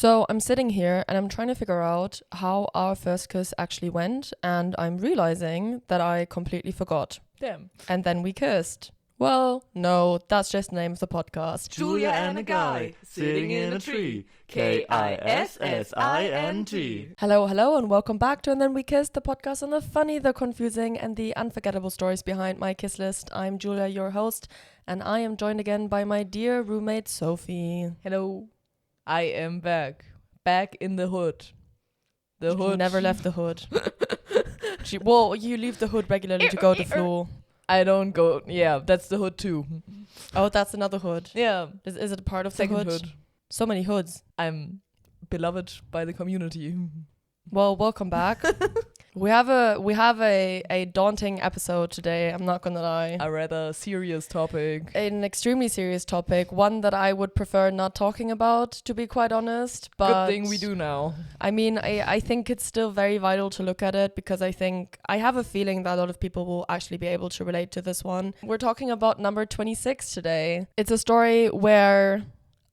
So I'm sitting here and I'm trying to figure out how our first kiss actually went, and I'm realizing that I completely forgot. Damn. And then we kissed. Well, no, that's just the name of the podcast. Julia and a guy sitting in a tree. K-I-S-S-I-N-G. Hello, and welcome back to And Then We Kissed, the podcast on the funny, the confusing, and the unforgettable stories behind my kiss list. I'm Julia, your host, and I am joined again by my dear roommate, Sophie. Hello. I am back. Back in the hood. The hood. Never left the hood. Well, you leave the hood regularly to go to flu. I don't go. Yeah, that's the hood too. Oh, that's another hood. Yeah. Is it a part of Second the hood? So many hoods. I'm beloved by the community. Well, welcome back. We have a daunting episode today, I'm not gonna lie. A rather serious topic. An extremely serious topic, one that I would prefer not talking about, to be quite honest. But good thing we do now. I mean, I think it's still very vital to look at it, because I have a feeling that a lot of people will actually be able to relate to this one. We're talking about number 26 today. It's a story where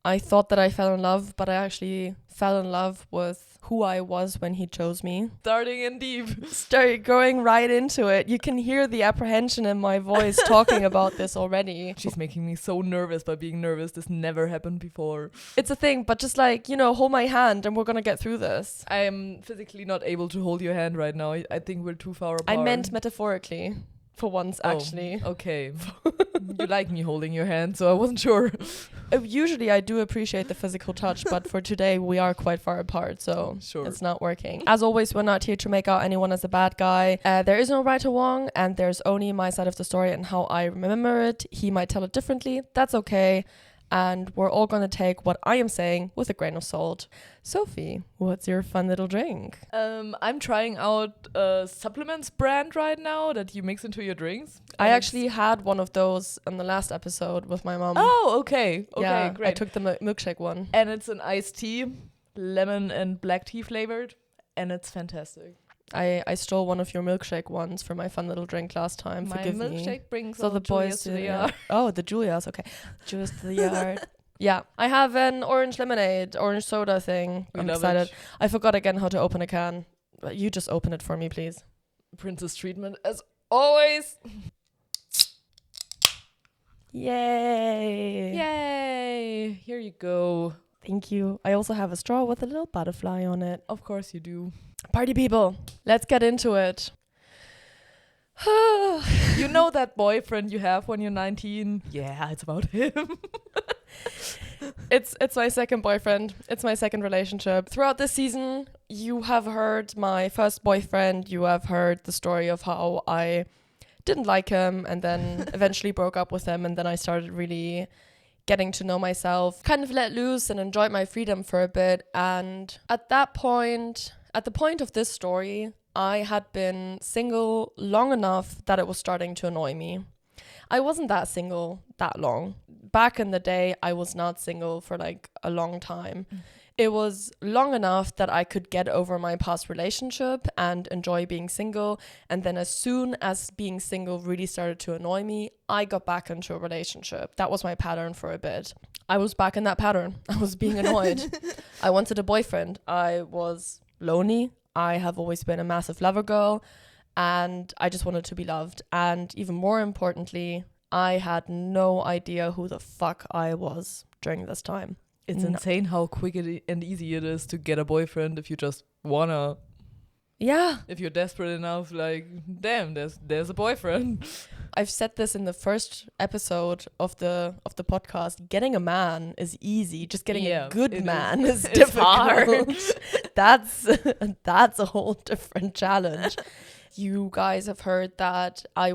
I thought that I fell in love, but I actually fell in love with who I was when he chose me. Starting in deep. Start going right into it. You can hear the apprehension in my voice talking about this already. She's making me so nervous by being nervous. This never happened before. It's a thing, but just like, hold my hand and we're gonna get through this. I am physically not able to hold your hand right now. I think we're too far apart. I meant metaphorically. For once, actually. Okay. You like me holding your hand, so I wasn't sure. Usually I do appreciate the physical touch, but for today we are quite far apart, so sure. It's not working. As always, we're not here to make out anyone as a bad guy. There is no right or wrong, and there's only my side of the story and how I remember it. He might tell it differently. That's okay. And we're all going to take what I am saying with a grain of salt. Sophie, what's your fun little drink? I'm trying out a supplements brand right now that you mix into your drinks. I actually had one of those on the last episode with my mom. Oh, okay. Okay, yeah, great. I took the milkshake one. And it's an iced tea, lemon and black tea flavored, and it's fantastic. I stole one of your milkshake ones for my fun little drink last time. My Forgive milkshake me. brings so all the boys Julias to the yard. Oh, the Julias, okay. Julias to the yard. Yeah, I have an orange soda thing. I'm excited. I forgot again how to open a can. You just open it for me, please. Princess treatment as always. Yay! Yay! Here you go. Thank you. I also have a straw with a little butterfly on it. Of course you do. Party people, let's get into it. You know that boyfriend you have when you're 19? Yeah, it's about him. It's my second boyfriend. It's my second relationship. Throughout this season, you have heard my first boyfriend. You have heard the story of how I didn't like him and then eventually broke up with him. And then I started really getting to know myself, kind of let loose and enjoyed my freedom for a bit. And at the point of this story, I had been single long enough that it was starting to annoy me. I wasn't that single that long. Back in the day, I was not single for like a long time. It was long enough that I could get over my past relationship and enjoy being single. And then as soon as being single really started to annoy me, I got back into a relationship. That was my pattern for a bit. I was back in that pattern. I was being annoyed. I wanted a boyfriend. I was lonely. I have always been a massive lover girl. And I just wanted to be loved. And even more importantly, I had no idea who the fuck I was during this time. It's insane how quick and easy it is to get a boyfriend if you just wanna. Yeah. If you're desperate enough, like, damn, there's a boyfriend. I've said this in the first episode of the podcast. Getting a man is easy. Just getting a good man is difficult. Hard. That's a whole different challenge. You guys have heard that I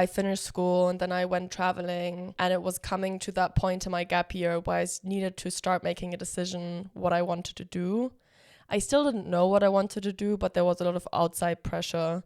finished school and then I went traveling, and it was coming to that point in my gap year where I needed to start making a decision what I wanted to do. I still didn't know what I wanted to do, but there was a lot of outside pressure.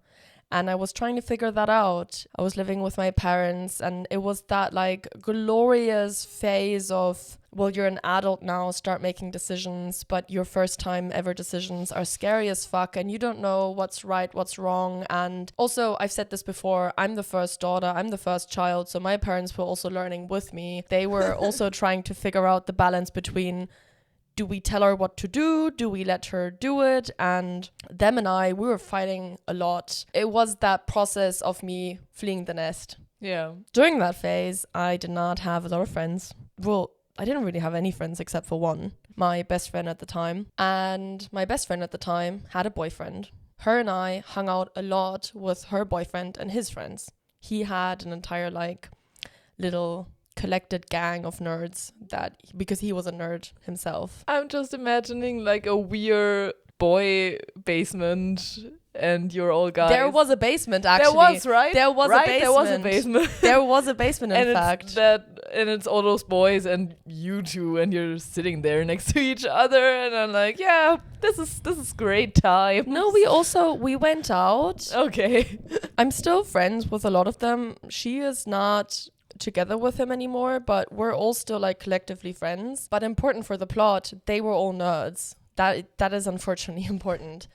And I was trying to figure that out. I was living with my parents, and it was that like glorious phase of, well, you're an adult now, start making decisions, but your first time ever decisions are scary as fuck, and you don't know what's right, what's wrong. And also, I've said this before, I'm the first daughter, I'm the first child, so my parents were also learning with me. They were also trying to figure out the balance between do we tell her what to do? Do we let her do it? And them and I, we were fighting a lot. It was that process of me fleeing the nest. Yeah. During that phase, I did not have a lot of friends. Well, I didn't really have any friends except for one, my best friend at the time. And my best friend at the time had a boyfriend. Her and I hung out a lot with her boyfriend and his friends. He had an entire like little collected gang of nerds because he was a nerd himself. I'm just imagining like a weird boy basement and you're all guys. There was a basement, actually. There was, right? There was a basement. There was a basement. There was a basement, in fact. And it's all those boys and you two, and you're sitting there next to each other, and I'm like, yeah, this is great time. No, we went out. Okay. I'm still friends with a lot of them. She is not together with him anymore, but we're all still like collectively friends. But important for the plot, they were all nerds. That is unfortunately important.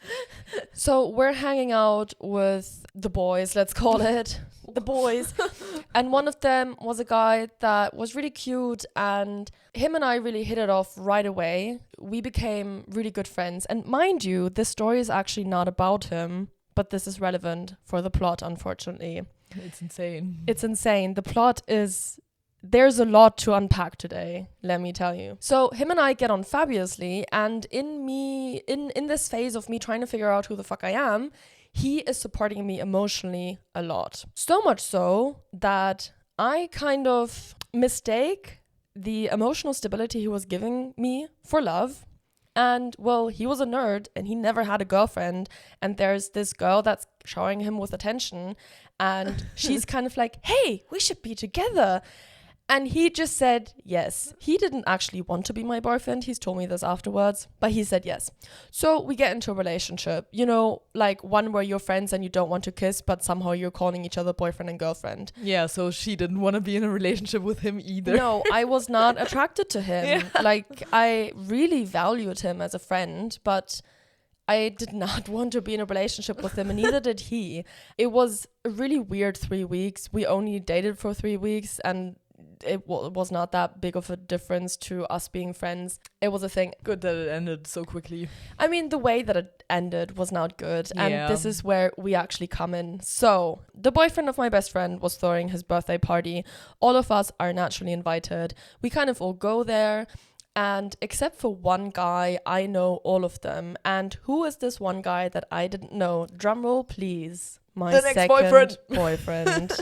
So we're hanging out with the boys, let's call it. The boys. And one of them was a guy that was really cute, and him and I really hit it off right away. We became really good friends. And mind you, this story is actually not about him, but this is relevant for the plot, unfortunately. It's insane. It's insane. The plot is... There's a lot to unpack today, let me tell you. So him and I get on fabulously, and in this phase of me trying to figure out who the fuck I am, he is supporting me emotionally a lot. So much so that I kind of mistake the emotional stability he was giving me for love. And well, he was a nerd and he never had a girlfriend, and there's this girl that's showering him with attention, and she's kind of like, hey, we should be together. And he just said yes. He didn't actually want to be my boyfriend. He's told me this afterwards, but he said yes. So we get into a relationship, you know, like one where you're friends and you don't want to kiss, but somehow you're calling each other boyfriend and girlfriend. Yeah, so she didn't want to be in a relationship with him either. No, I was not attracted to him. Yeah. Like, I really valued him as a friend, but I did not want to be in a relationship with him, and neither did he. It was a really weird 3 weeks. We only dated for 3 weeks, and it was not that big of a difference to us being friends. It was a thing. Good that it ended so quickly. I mean, the way that it ended was not good. And Yeah. this is where we actually come in. So the boyfriend of my best friend was throwing his birthday party. All of us are naturally invited. We kind of all go there. And except for one guy, I know all of them. And who is this one guy that I didn't know? Drumroll, please. My The next second boyfriend.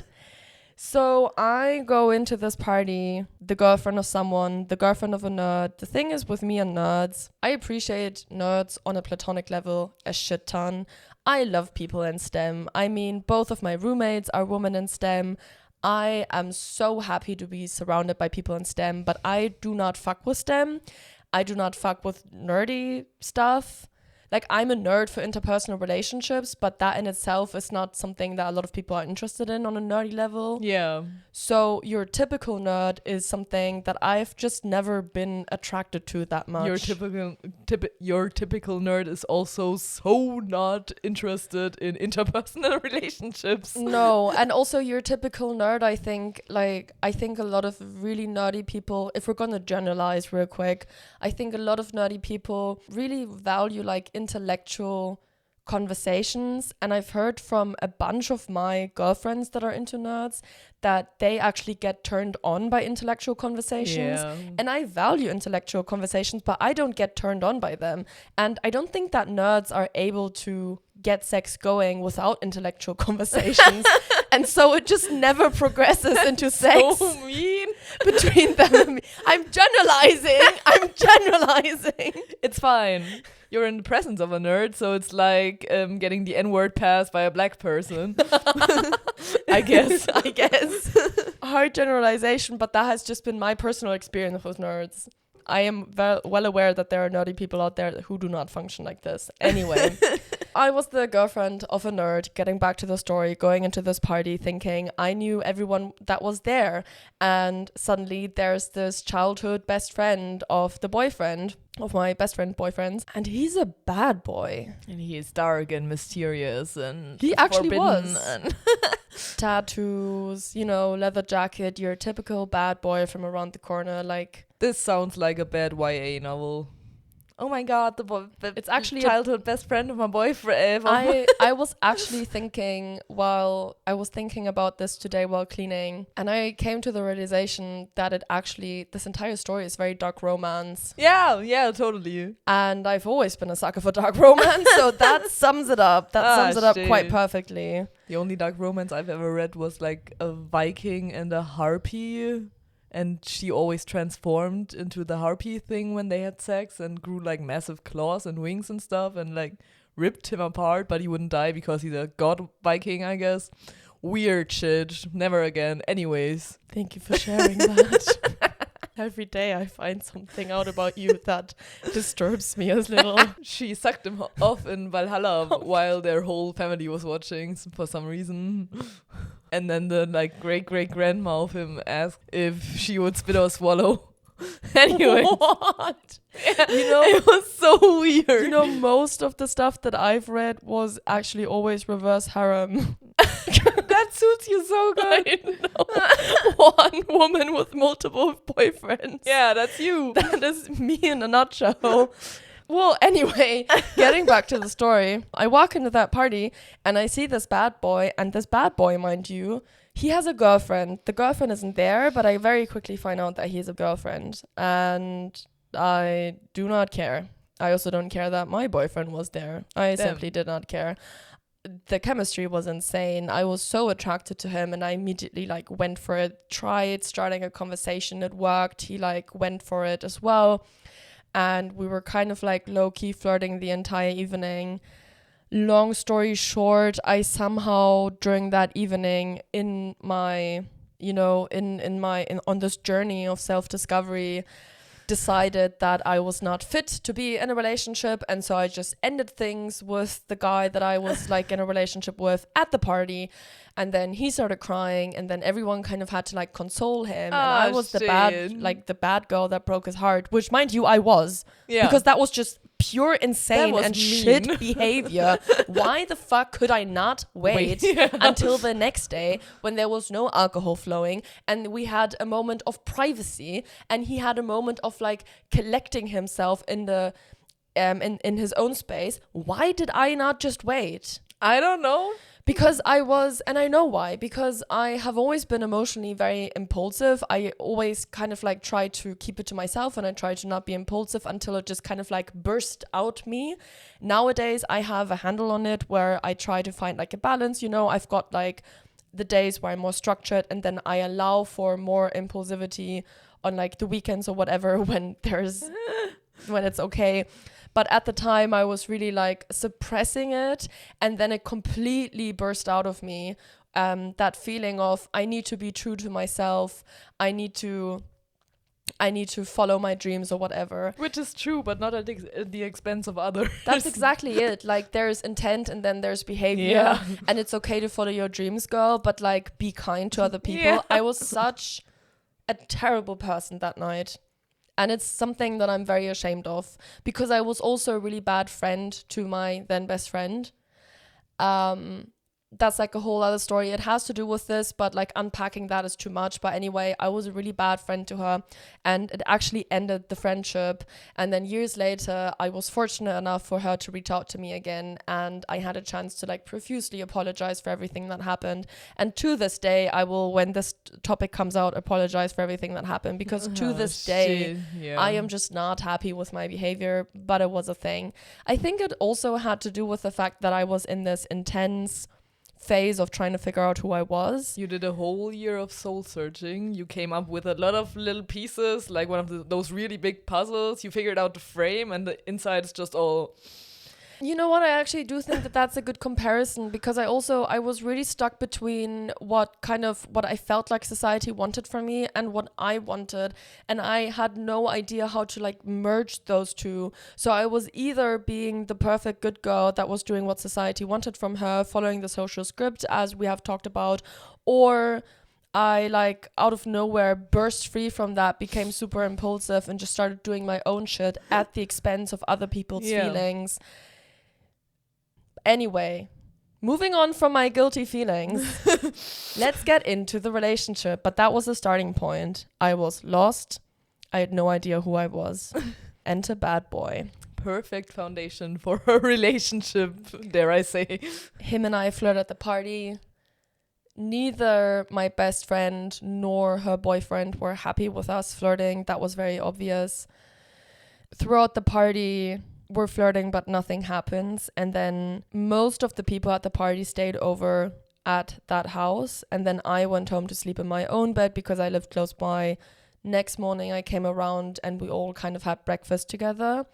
So I go into this party, the girlfriend of someone, the girlfriend of a nerd. The thing is with me and nerds, I appreciate nerds on a platonic level a shit ton. I love people in STEM. I mean, both of my roommates are women in STEM. I am so happy to be surrounded by people in STEM, but I do not fuck with STEM. I do not fuck with nerdy stuff. Like, I'm a nerd for interpersonal relationships, but that in itself is not something that a lot of people are interested in on a nerdy level. Yeah. So your typical nerd is something that I've just never been attracted to that much. Your typical nerd is also so not interested in interpersonal relationships. No, and also your typical nerd, I think a lot of really nerdy people, if we're gonna generalize real quick, I think a lot of nerdy people really value like intellectual conversations, and I've heard from a bunch of my girlfriends that are into nerds that they actually get turned on by intellectual conversations. Yeah. And I value intellectual conversations, but I don't get turned on by them. And I don't think that nerds are able to get sex going without intellectual conversations. And so it just never progresses into sex. So mean. Between them and me. I'm generalizing. It's fine. You're in the presence of a nerd, so it's like getting the N-word passed by a black person. I guess. Hard generalization, but that has just been my personal experience with nerds. I am well aware that there are nerdy people out there who do not function like this. Anyway, I was the girlfriend of a nerd, getting back to the story, going into this party thinking I knew everyone that was there. And suddenly there's this childhood best friend of the boyfriend, of my best friend boyfriends. And he's a bad boy. And he is dark and mysterious and he actually forbidden was. and tattoos, leather jacket, your typical bad boy from around the corner, like... This sounds like a bad YA novel. oh my god, It's actually childhood best friend of my boyfriend. I was actually thinking about this today while cleaning, and I came to the realization that this entire story is very dark romance. yeah, totally. And I've always been a sucker for dark romance, so that sums it up. That sums it up quite shit. perfectly. The only dark romance I've ever read was like a Viking and a harpy, and she always transformed into the harpy thing when they had sex and grew like massive claws and wings and stuff and like ripped him apart, but he wouldn't die because he's a god Viking, I guess. Weird shit. Never again. Anyways. Thank you for sharing that. Every day I find something out about you that disturbs me a little. She sucked him off in Valhalla while their whole family was watching for some reason. And then the like great-great-grandma of him asked if she would spit or swallow. Anyway. What? Yeah, it was so weird. Most of the stuff that I've read was actually always reverse harem. That suits you so good. I know. One woman with multiple boyfriends. Yeah, that's you. That is me in a nutshell. Well, anyway, getting back to the story, I walk into that party and I see this bad boy, and this bad boy, mind you, he has a girlfriend. The girlfriend isn't there, but I very quickly find out that he has a girlfriend, and I do not care. I also don't care that my boyfriend was there. I simply did not care. The chemistry was insane. I was so attracted to him, and I immediately like went for it, tried starting a conversation. It worked. He like went for it as well. And we were kind of like low-key flirting the entire evening. Long story short, I somehow during that evening in my, on this journey of self-discovery, decided that I was not fit to be in a relationship, and so I just ended things with the guy that I was like in a relationship with at the party, and then he started crying, and then everyone kind of had to like console him, and I was the bad girl that broke his heart, which mind you I was, because that was just pure insane and mean. shit behavior. Why the fuck could I not wait until the next day when there was no alcohol flowing and we had a moment of privacy and he had a moment of like collecting himself in the in his own space? Why did I not just wait? I don't know. Because I was, and I know why, because I have always been emotionally very impulsive. I always kind of like try to keep it to myself, and I try to not be impulsive until it just kind of like burst out me. Nowadays, I have a handle on it where I try to find like a balance. I've got like the days where I'm more structured, and then I allow for more impulsivity on like the weekends or whatever when it's okay. But at the time, I was really like suppressing it, and then it completely burst out of me. That feeling of I need to be true to myself. I need to follow my dreams or whatever. Which is true, but not at the expense of others. That's exactly it. Like there's intent and then there's behavior, and it's okay to follow your dreams, girl. But like be kind to other people. Yeah. I was such a terrible person that night. And it's something that I'm very ashamed of, because I was also a really bad friend to my then best friend. That's like a whole other story. It has to do with this, but like unpacking that is too much. But anyway, I was a really bad friend to her, and it actually ended the friendship. And then years later, I was fortunate enough for her to reach out to me again, and I had a chance to like profusely apologize for everything that happened. And to this day, I will, when this topic comes out, apologize for everything that happened, because to this day, I am just not happy with my behavior, but it was a thing. I think it also had to do with the fact that I was in this intense phase of trying to figure out who I was. You did a whole year of soul searching. You came up with a lot of little pieces, like one of those really big puzzles. You figured out the frame, and the inside is just all... You know what? I actually do think that that's a good comparison, because I was really stuck between what I felt like society wanted from me and what I wanted. And I had no idea how to like merge those two. So I was either being the perfect good girl that was doing what society wanted from her, following the social script, as we have talked about, or I like out of nowhere burst free from that, became super impulsive and just started doing my own shit at the expense of other people's feelings. Anyway, moving on from my guilty feelings, let's get into the relationship. But that was the starting point. I was lost. I had no idea who I was. Enter bad boy. perfect foundation for a relationship, dare I say. Him and I flirted at the party. Neither my best friend nor her boyfriend were happy with us flirting. That was very obvious. Throughout the party, we're flirting, but nothing happens. And then most of the people at the party stayed over at that house. And then I went home to sleep in my own bed because I lived close by. Next morning, I came around and we all kind of had breakfast together.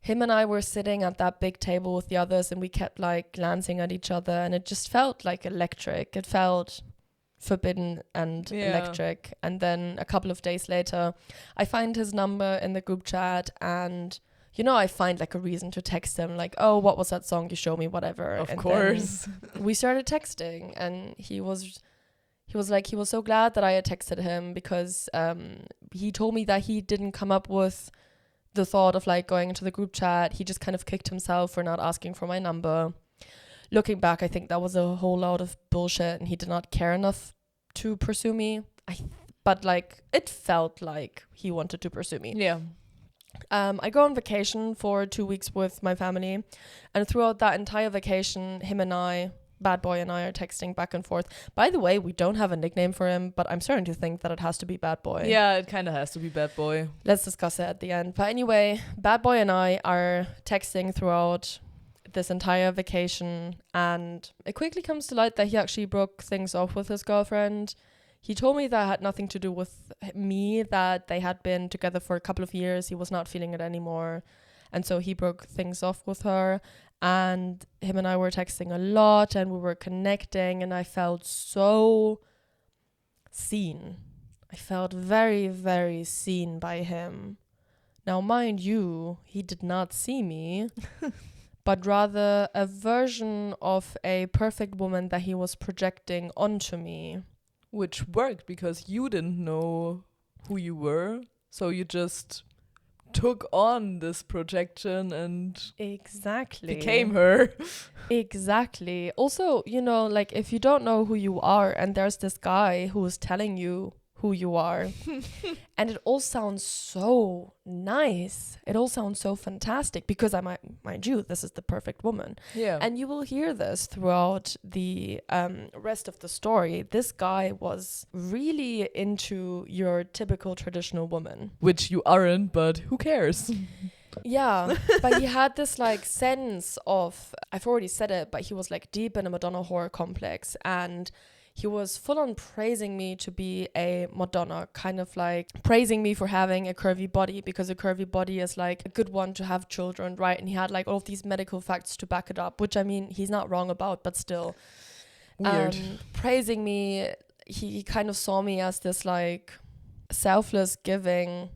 Him and I were sitting at that big table with the others and we kept like glancing at each other and it just felt like electric. It felt forbidden and electric. And then a couple of days later, I find his number in the group chat and, you know, I find like a reason to text him like, oh, what was that song you showed me, whatever. Of and course. We started texting and he was so glad that I had texted him because he told me that he didn't come up with the thought of like going into the group chat. He just kind of kicked himself for not asking for my number. Looking back, I think that was a whole lot of bullshit and he did not care enough to pursue me. But like it felt like he wanted to pursue me. Yeah. I go on vacation for 2 weeks with my family and throughout that entire vacation, him and I, Bad Boy and I, are texting back and forth. By the way, we don't have a nickname for him, but I'm starting to think that it has to be Bad Boy. Yeah, it kind of has to be Bad Boy. Let's discuss it at the end. But anyway, Bad Boy and I are texting throughout this entire vacation and it quickly comes to light that he actually broke things off with his girlfriend. He told me that had nothing to do with me, that they had been together for a couple of years. He was not feeling it anymore. And so he broke things off with her. And him and I were texting a lot and we were connecting and I felt so seen. I felt very, very seen by him. Now, mind you, he did not see me, but rather a version of a perfect woman that he was projecting onto me. Which worked because you didn't know who you were. So you just took on this projection and exactly became her. Exactly. Also, you know, like if you don't know who you are and there's this guy who is telling you who you are and it all sounds so nice, it all sounds so fantastic because mind you, this is the perfect woman. Yeah. And you will hear this throughout the rest of the story. This guy was really into your typical traditional woman, which you aren't, but who cares? Yeah, but he had this like sense of, I've already said it, but he was like deep in a Madonna horror complex and he was full on praising me to be a Madonna, kind of like praising me for having a curvy body because a curvy body is like a good one to have children, right? And he had like all of these medical facts to back it up, which I mean, he's not wrong about, but still. Weird. Praising me, he kind of saw me as this like selfless, giving,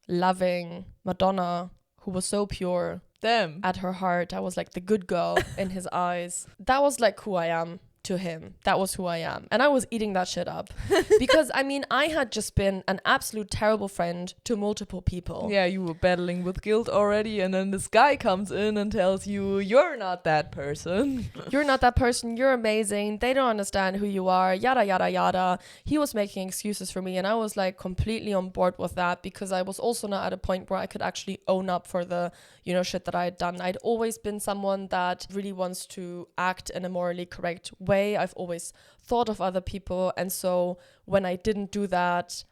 loving Madonna who was so pure. Damn. At her heart. I was like the good girl in his eyes. That was like who I am to him. That was who I am. And I was eating that shit up. Because, I mean, I had just been an absolute terrible friend to multiple people. Yeah, you were battling with guilt already, and then this guy comes in and tells you, you're not that person. You're not that person. You're amazing. They don't understand who you are. Yada, yada, yada. He was making excuses for me, and I was like completely on board with that because I was also not at a point where I could actually own up for the, you know, shit that I had done. I'd always been someone that really wants to act in a morally correct way. I've always thought of other people, and so when I didn't do that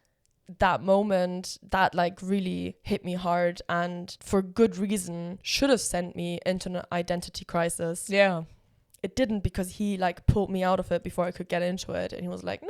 moment, that like really hit me hard and for good reason should have sent me into an identity crisis. Yeah. It didn't because he like pulled me out of it before I could get into it, and he was like, no.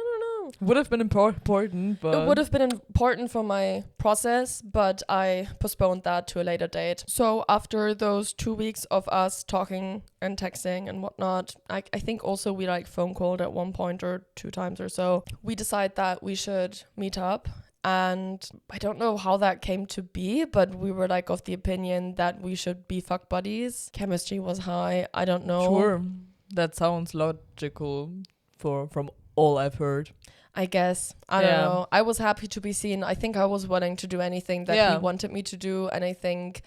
Would have been important, but... It would have been important for my process, but I postponed that to a later date. So after those 2 weeks of us talking and texting and whatnot, I think also we like phone called at one point or 2 times or so. We decided that we should meet up. And I don't know how that came to be, but we were like of the opinion that we should be fuck buddies. Chemistry was high. I don't know. Sure. That sounds logical from all I've heard. I guess. I don't know. I was happy to be seen. I think I was willing to do anything that he wanted me to do. And I think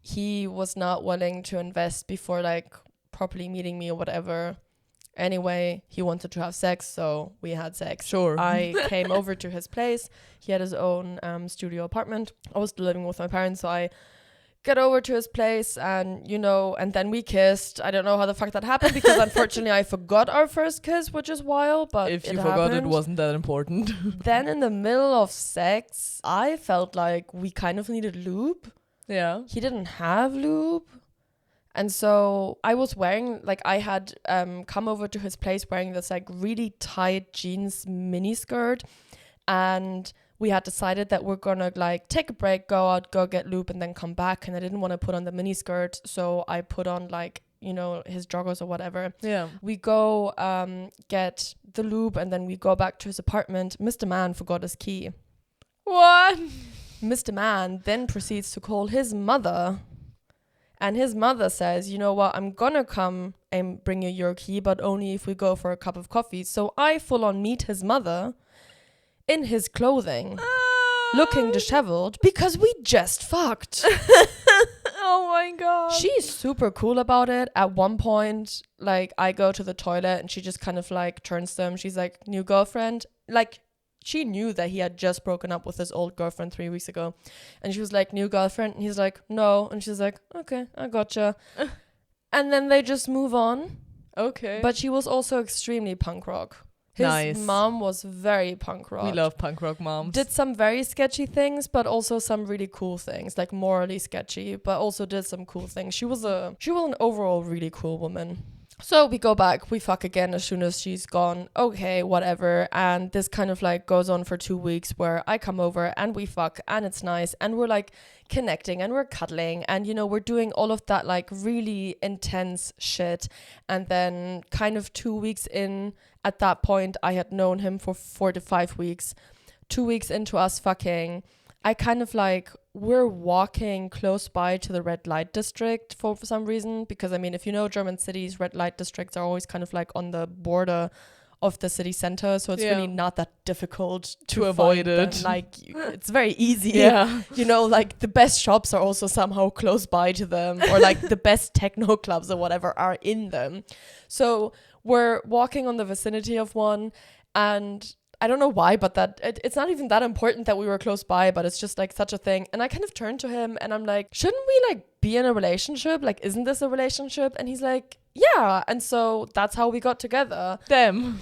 he was not willing to invest before like properly meeting me or whatever. Anyway, he wanted to have sex, so we had sex. Sure. I came over to his place. He had his own studio apartment. I was living with my parents, so I get over to his place and, and then we kissed. I don't know how the fuck that happened because unfortunately I forgot our first kiss, which is wild, but If it you forgot, it happened. wasn't that important. Then in the middle of sex, I felt like we kind of needed lube. Yeah. He didn't have lube. And so I was wearing, like, I had come over to his place wearing this, like, really tight jeans mini skirt. And we had decided that we're going to, like, take a break, go out, go get lube, and then come back. And I didn't want to put on the mini skirt. So I put on, like, his joggers or whatever. Yeah. We go get the lube, and then we go back to his apartment. Mr. Man forgot his key. What? Mr. Man then proceeds to call his mother. And his mother says, you know what, I'm gonna come and bring you your key, but only if we go for a cup of coffee. So I full on meet his mother in his clothing, looking disheveled because we just fucked. Oh my god. She's super cool about it. At one point, like, I go to the toilet and she just kind of like turns to him. She's like, new girlfriend? Like, she knew that he had just broken up with his old girlfriend 3 weeks ago. And she was like, new girlfriend? And he's like, no. And she's like, okay, I gotcha. And then they just move on. Okay. But she was also extremely punk rock. His mom was very punk rock. We love punk rock moms. Did some very sketchy things, but also some really cool things, like morally sketchy, but also did some cool things. She was an overall really cool woman. So we go back, we fuck again as soon as she's gone. Okay, whatever. And this kind of like goes on for 2 weeks where I come over and we fuck and it's nice and we're like connecting and we're cuddling and, we're doing all of that like really intense shit. And then kind of 2 weeks in, at that point, I had known him for 4 to 5 weeks. 2 weeks into us fucking, I kind of like, we're walking close by to the red light district for some reason, because I mean, if you know German cities, red light districts are always kind of like on the border of the city center, so it's really not that difficult to avoid find it. Like, it's very easy. Yeah. Like the best shops are also somehow close by to them, or like the best techno clubs or whatever are in them. So we're walking on the vicinity of one, and I don't know why, but it's not even that important that we were close by, but it's just like such a thing. And I kind of turned to him and I'm like, shouldn't we like be in a relationship? Like, isn't this a relationship? And he's like, yeah. And so that's how we got together. Damn.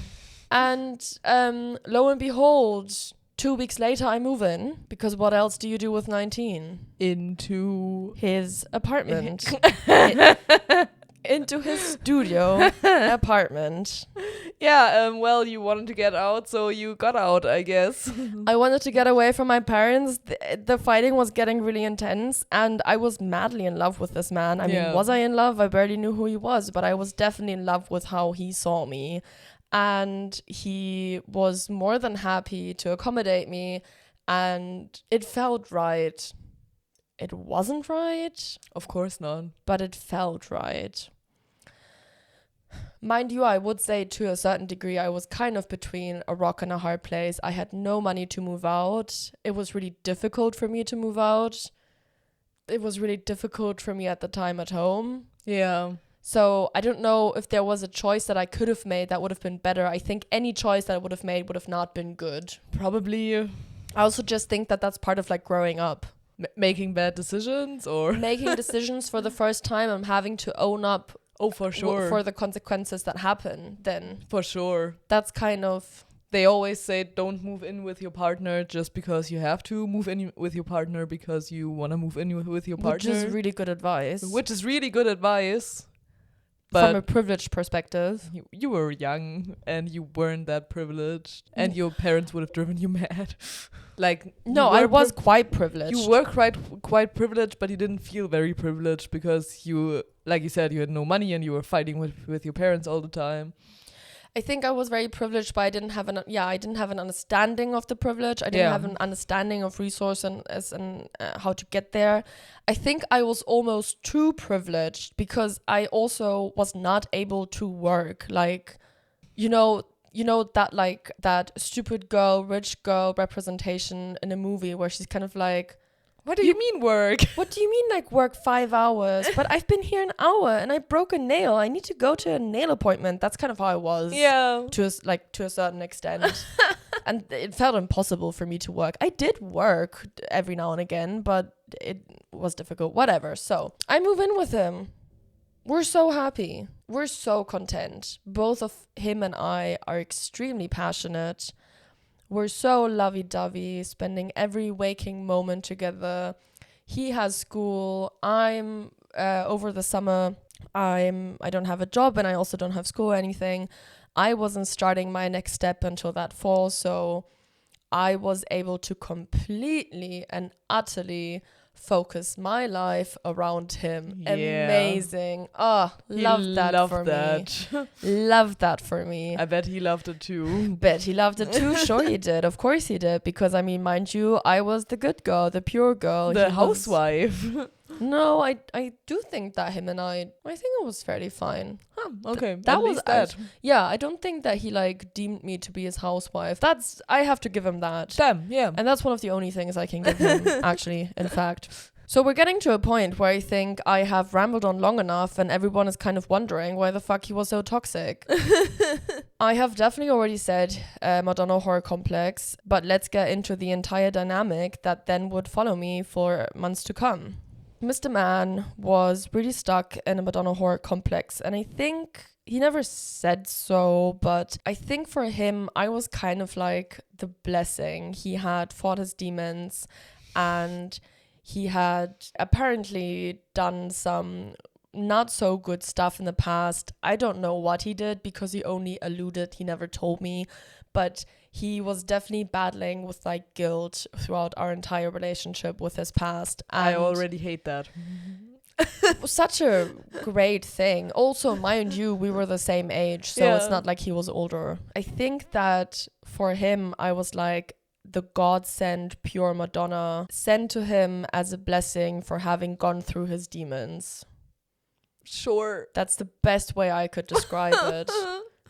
And lo and behold, 2 weeks later, I move in, because what else do you do with 19? Into His apartment. Into his studio apartment. Yeah, well, you wanted to get out, so you got out, I guess. I wanted to get away from my parents. The fighting was getting really intense, and I was madly in love with this man. I mean, was I in love? I barely knew who he was, but I was definitely in love with how he saw me. And he was more than happy to accommodate me, and it felt right. It wasn't right. Of course not. But it felt right. Mind you, I would say to a certain degree, I was kind of between a rock and a hard place. I had no money to move out. It was really difficult for me to move out. It was really difficult for me at the time at home. Yeah. So I don't know if there was a choice that I could have made that would have been better. I think any choice that I would have made would have not been good. Probably. I also just think that that's part of like growing up. Making bad decisions, or making decisions for the first time and having to own up. Oh, for sure. For the consequences that happen then. For sure. That's kind of... They always say don't move in with your partner just because you have to move in with your partner because you want to move in with your partner. Which is really good advice. But from a privileged perspective. You were young and you weren't that privileged and your parents would have driven you mad. Like, no, I was quite privileged. You were quite privileged, but you didn't feel very privileged because you, like you said, you had no money and you were fighting with your parents all the time. I think I was very privileged, but I didn't have an understanding of the privilege. I didn't have an understanding of resource and how to get there. I think I was almost too privileged because I also was not able to work. Like, you know that like that stupid girl, rich girl representation in a movie where she's kind of like, what do you mean work? What do you mean like work 5 hours? But I've been here an hour and I broke a nail. I need to go to a nail appointment. That's kind of how I was. Yeah. To a certain extent. And it felt impossible for me to work. I did work every now and again, but it was difficult, whatever. So I move in with him. We're so happy. We're so content. Both of him and I are extremely passionate. We're so lovey-dovey, spending every waking moment together. He has school. I'm over the summer. I don't have a job and I also don't have school or anything. I wasn't starting my next step until that fall, so I was able to completely and utterly focus my life around him. Yeah. Amazing. Oh, love that for me. Love that for me. I bet he loved it too. Bet he loved it too. Sure he did. Of course he did. Because, I mean, mind you, I was the good girl, the pure girl. The He housewife. No, I do think that him and I think it was fairly fine. Okay, That at was least that. Yeah, I don't think that he like deemed me to be his housewife. I have to give him that. Damn, yeah. And that's one of the only things I can give him, actually, in fact. So we're getting to a point where I think I have rambled on long enough and everyone is kind of wondering why the fuck he was so toxic. I have definitely already said Madonna horror complex, but let's get into the entire dynamic that then would follow me for months to come. Mr. Man was really stuck in a Madonna horror complex, and I think he never said so, but I think for him, I was kind of like the blessing. He had fought his demons and he had apparently done some not so good stuff in the past. I don't know what he did because he only alluded, he never told me, but he was definitely battling with like guilt throughout our entire relationship with his past. And I already hate that. it was such a great thing. Also, mind you, we were the same age, so it's not like he was older. I think that for him, I was like the God-sent pure Madonna sent to him as a blessing for having gone through his demons. Sure. That's the best way I could describe it.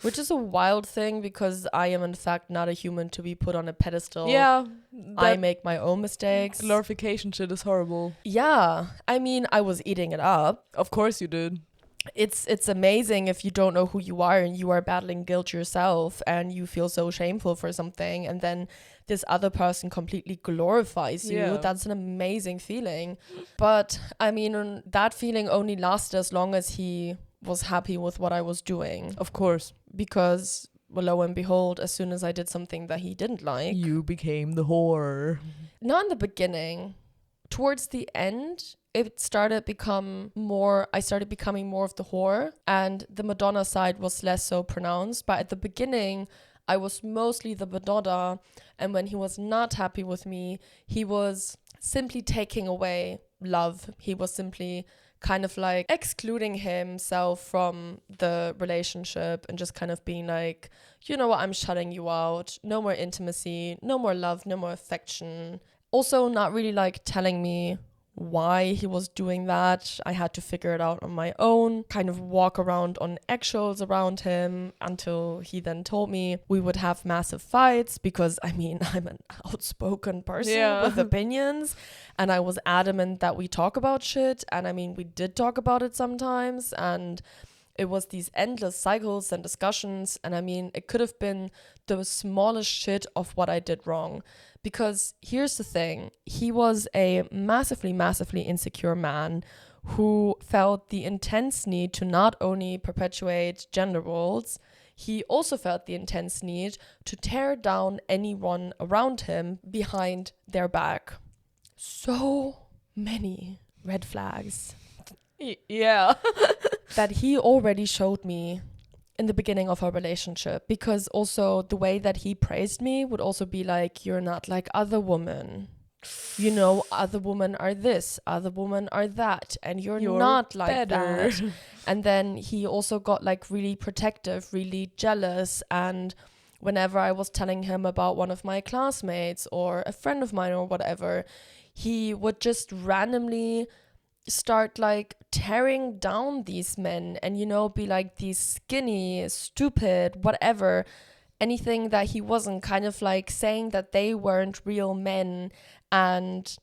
Which is a wild thing because I am in fact not a human to be put on a pedestal. Yeah. I make my own mistakes. Glorification shit is horrible. Yeah. I mean, I was eating it up. Of course you did. It's amazing if you don't know who you are and you are battling guilt yourself and you feel so shameful for something and then this other person completely glorifies you. Yeah. That's an amazing feeling. But I mean, that feeling only lasted as long as he was happy with what I was doing. Of course. Because, well, lo and behold, as soon as I did something that he didn't like. You became the whore. Not in the beginning. Towards the end, it started becoming more of the whore and the Madonna side was less so pronounced. But at the beginning, I was mostly the Madonna. And when he was not happy with me, he was simply taking away love. He was simply kind of like excluding himself from the relationship and just kind of being like, you know what, I'm shutting you out. No more intimacy, no more love, no more affection. Also not really like telling me why he was doing that. I had to figure it out on my own, kind of walk around on eggshells around him until he then told me. We would have massive fights because, I mean, I'm an outspoken person with opinions and I was adamant that we talk about shit. And I mean, we did talk about it sometimes and it was these endless cycles and discussions. And I mean, it could have been the smallest shit of what I did wrong. Because here's the thing, he was a massively, massively insecure man who felt the intense need to not only perpetuate gender roles, he also felt the intense need to tear down anyone around him behind their back. So many red flags. Yeah. That he already showed me in the beginning of our relationship, because also the way that he praised me would also be like, you're not like other women. You know, other women are this, other women are that, and you're not like better. that. And then he also got like really protective, really jealous. And whenever I was telling him about one of my classmates or a friend of mine or whatever, he would just randomly start like tearing down these men and, you know, be like these skinny, stupid, whatever, anything that he wasn't, kind of like saying that they weren't real men and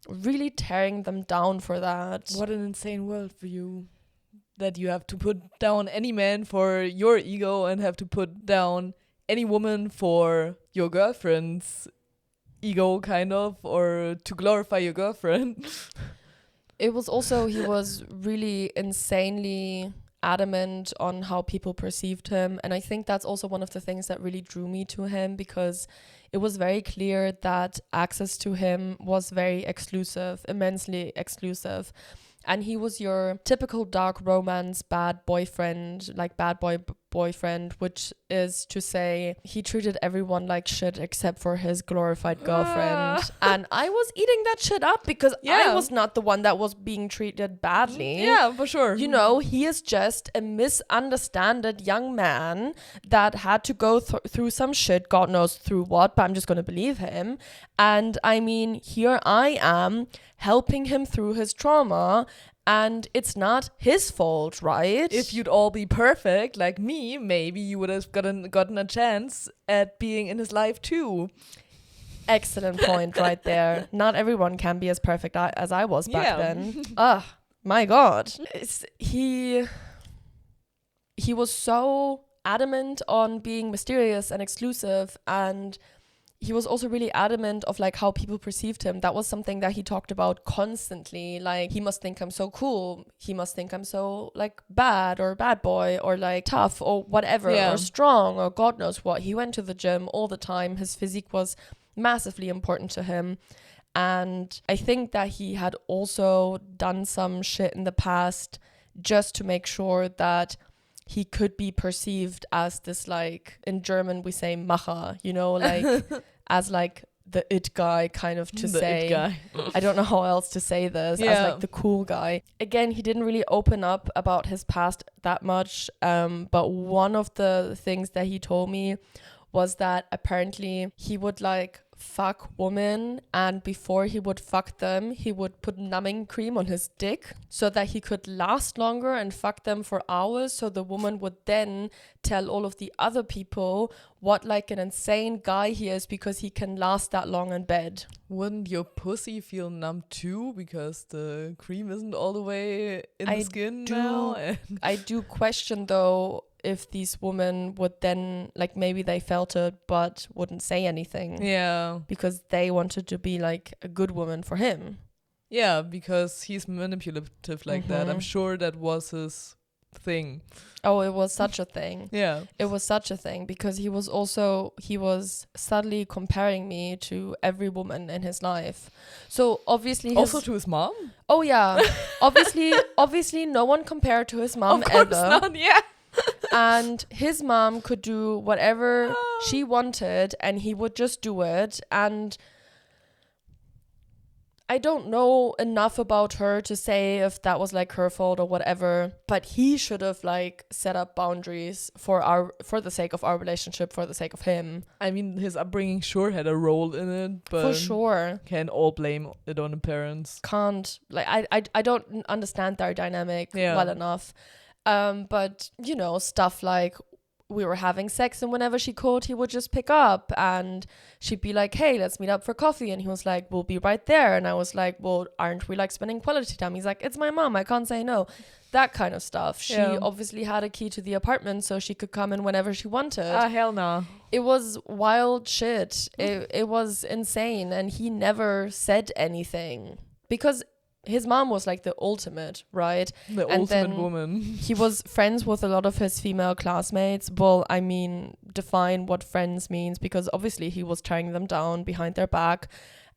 really tearing them down for that. What an insane world for you. That you have to put down any man for your ego and have to put down any woman for your girlfriend's ego kind of, or to glorify your girlfriend. It was also, he was really insanely adamant on how people perceived him. And I think that's also one of the things that really drew me to him, because it was very clear that access to him was very exclusive, immensely exclusive. And he was your typical dark romance bad boyfriend, like bad boyfriend, which is to say he treated everyone like shit except for his glorified girlfriend. And I was eating that shit up because I was not the one that was being treated badly. Yeah, for sure. You know, he is just a misunderstood young man that had to go through some shit, God knows through what, but I'm just going to believe him. And I mean, here I am helping him through his trauma, and it's not his fault, right? If you'd all be perfect like me, maybe you would have gotten a chance at being in his life too. Excellent point right there. Not everyone can be as perfect as I was back then. My God. He was so adamant on being mysterious and exclusive, and he was also really adamant of like how people perceived him. That was something that he talked about constantly. Like, he must think I'm so cool. He must think I'm so like bad or bad boy or like tough or whatever, or strong or God knows what. He went to the gym all the time. His physique was massively important to him. And I think that he had also done some shit in the past just to make sure that he could be perceived as this, like, in German we say Macher, you know, like as like the it guy, kind of, to say. It guy. I don't know how else to say this, as like the cool guy. Again, he didn't really open up about his past that much, but one of the things that he told me was that apparently he would like fuck women, and before he would fuck them, he would put numbing cream on his dick so that he could last longer and fuck them for hours, so the woman would then tell all of the other people what like an insane guy he is because he can last that long in bed. Wouldn't your pussy feel numb too, because the cream isn't all the way in the skin now? I do question though if these women would then, like, maybe they felt it but wouldn't say anything. Yeah. Because they wanted to be like a good woman for him. Yeah, because he's manipulative like that. I'm sure that was his thing. Oh, it was such a thing. Yeah. It was such a thing, because he was subtly comparing me to every woman in his life. So obviously also to his mom? Oh yeah. obviously no one compared to his mom of course ever. Not, yeah. And his mom could do whatever she wanted, and he would just do it. And I don't know enough about her to say if that was like her fault or whatever, but he should have like set up boundaries for the sake of our relationship, for the sake of him. I mean, his upbringing sure had a role in it, but for sure can all blame it on the parents. Can't, like, I don't understand their dynamic well enough. But you know, stuff like we were having sex, and whenever she called, he would just pick up, and she'd be like, hey, let's meet up for coffee, and he was like, we'll be right there. And I was like, well, aren't we like spending quality time? He's like, it's my mom, I can't say no. That kind of stuff. She obviously had a key to the apartment, so she could come in whenever she wanted. Hell no. It was wild shit. It was insane, and he never said anything because his mom was like the ultimate, right? The ultimate woman. He was friends with a lot of his female classmates. Well, I mean, define what friends means, because obviously he was tearing them down behind their back,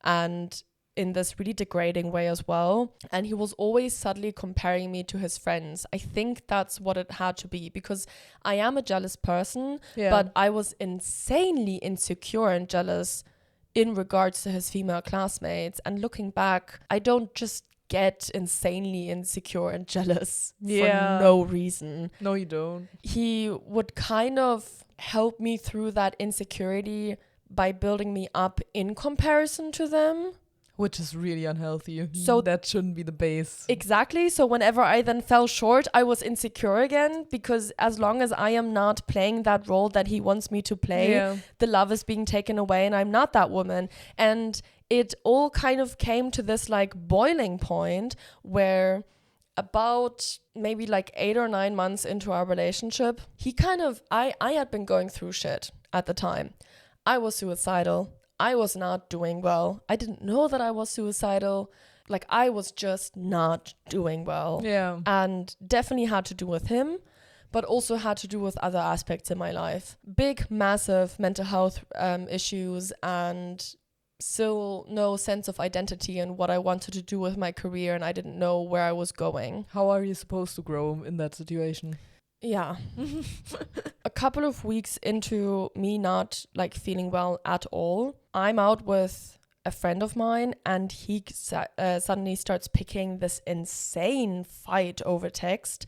and in this really degrading way as well. And he was always subtly comparing me to his friends. I think that's what it had to be, because I am a jealous person, but I was insanely insecure and jealous in regards to his female classmates. And looking back, I don't just get insanely insecure and jealous for no reason. No, you don't. He would kind of help me through that insecurity by building me up in comparison to them. Which is really unhealthy. So that shouldn't be the base. Exactly. So whenever I then fell short, I was insecure again, because as long as I am not playing that role that he wants me to play, the love is being taken away and I'm not that woman. And it all kind of came to this like boiling point where about maybe like 8 or 9 months into our relationship, he kind of, I had been going through shit at the time. I was suicidal. I was not doing well. I didn't know that I was suicidal. Like, I was just not doing well. Yeah. And definitely had to do with him, but also had to do with other aspects in my life. Big, massive mental health issues, and still no sense of identity and what I wanted to do with my career, and I didn't know where I was going. How are you supposed to grow in that situation? Yeah. A couple of weeks into me not like feeling well at all, I'm out with a friend of mine, and he suddenly starts picking this insane fight over text,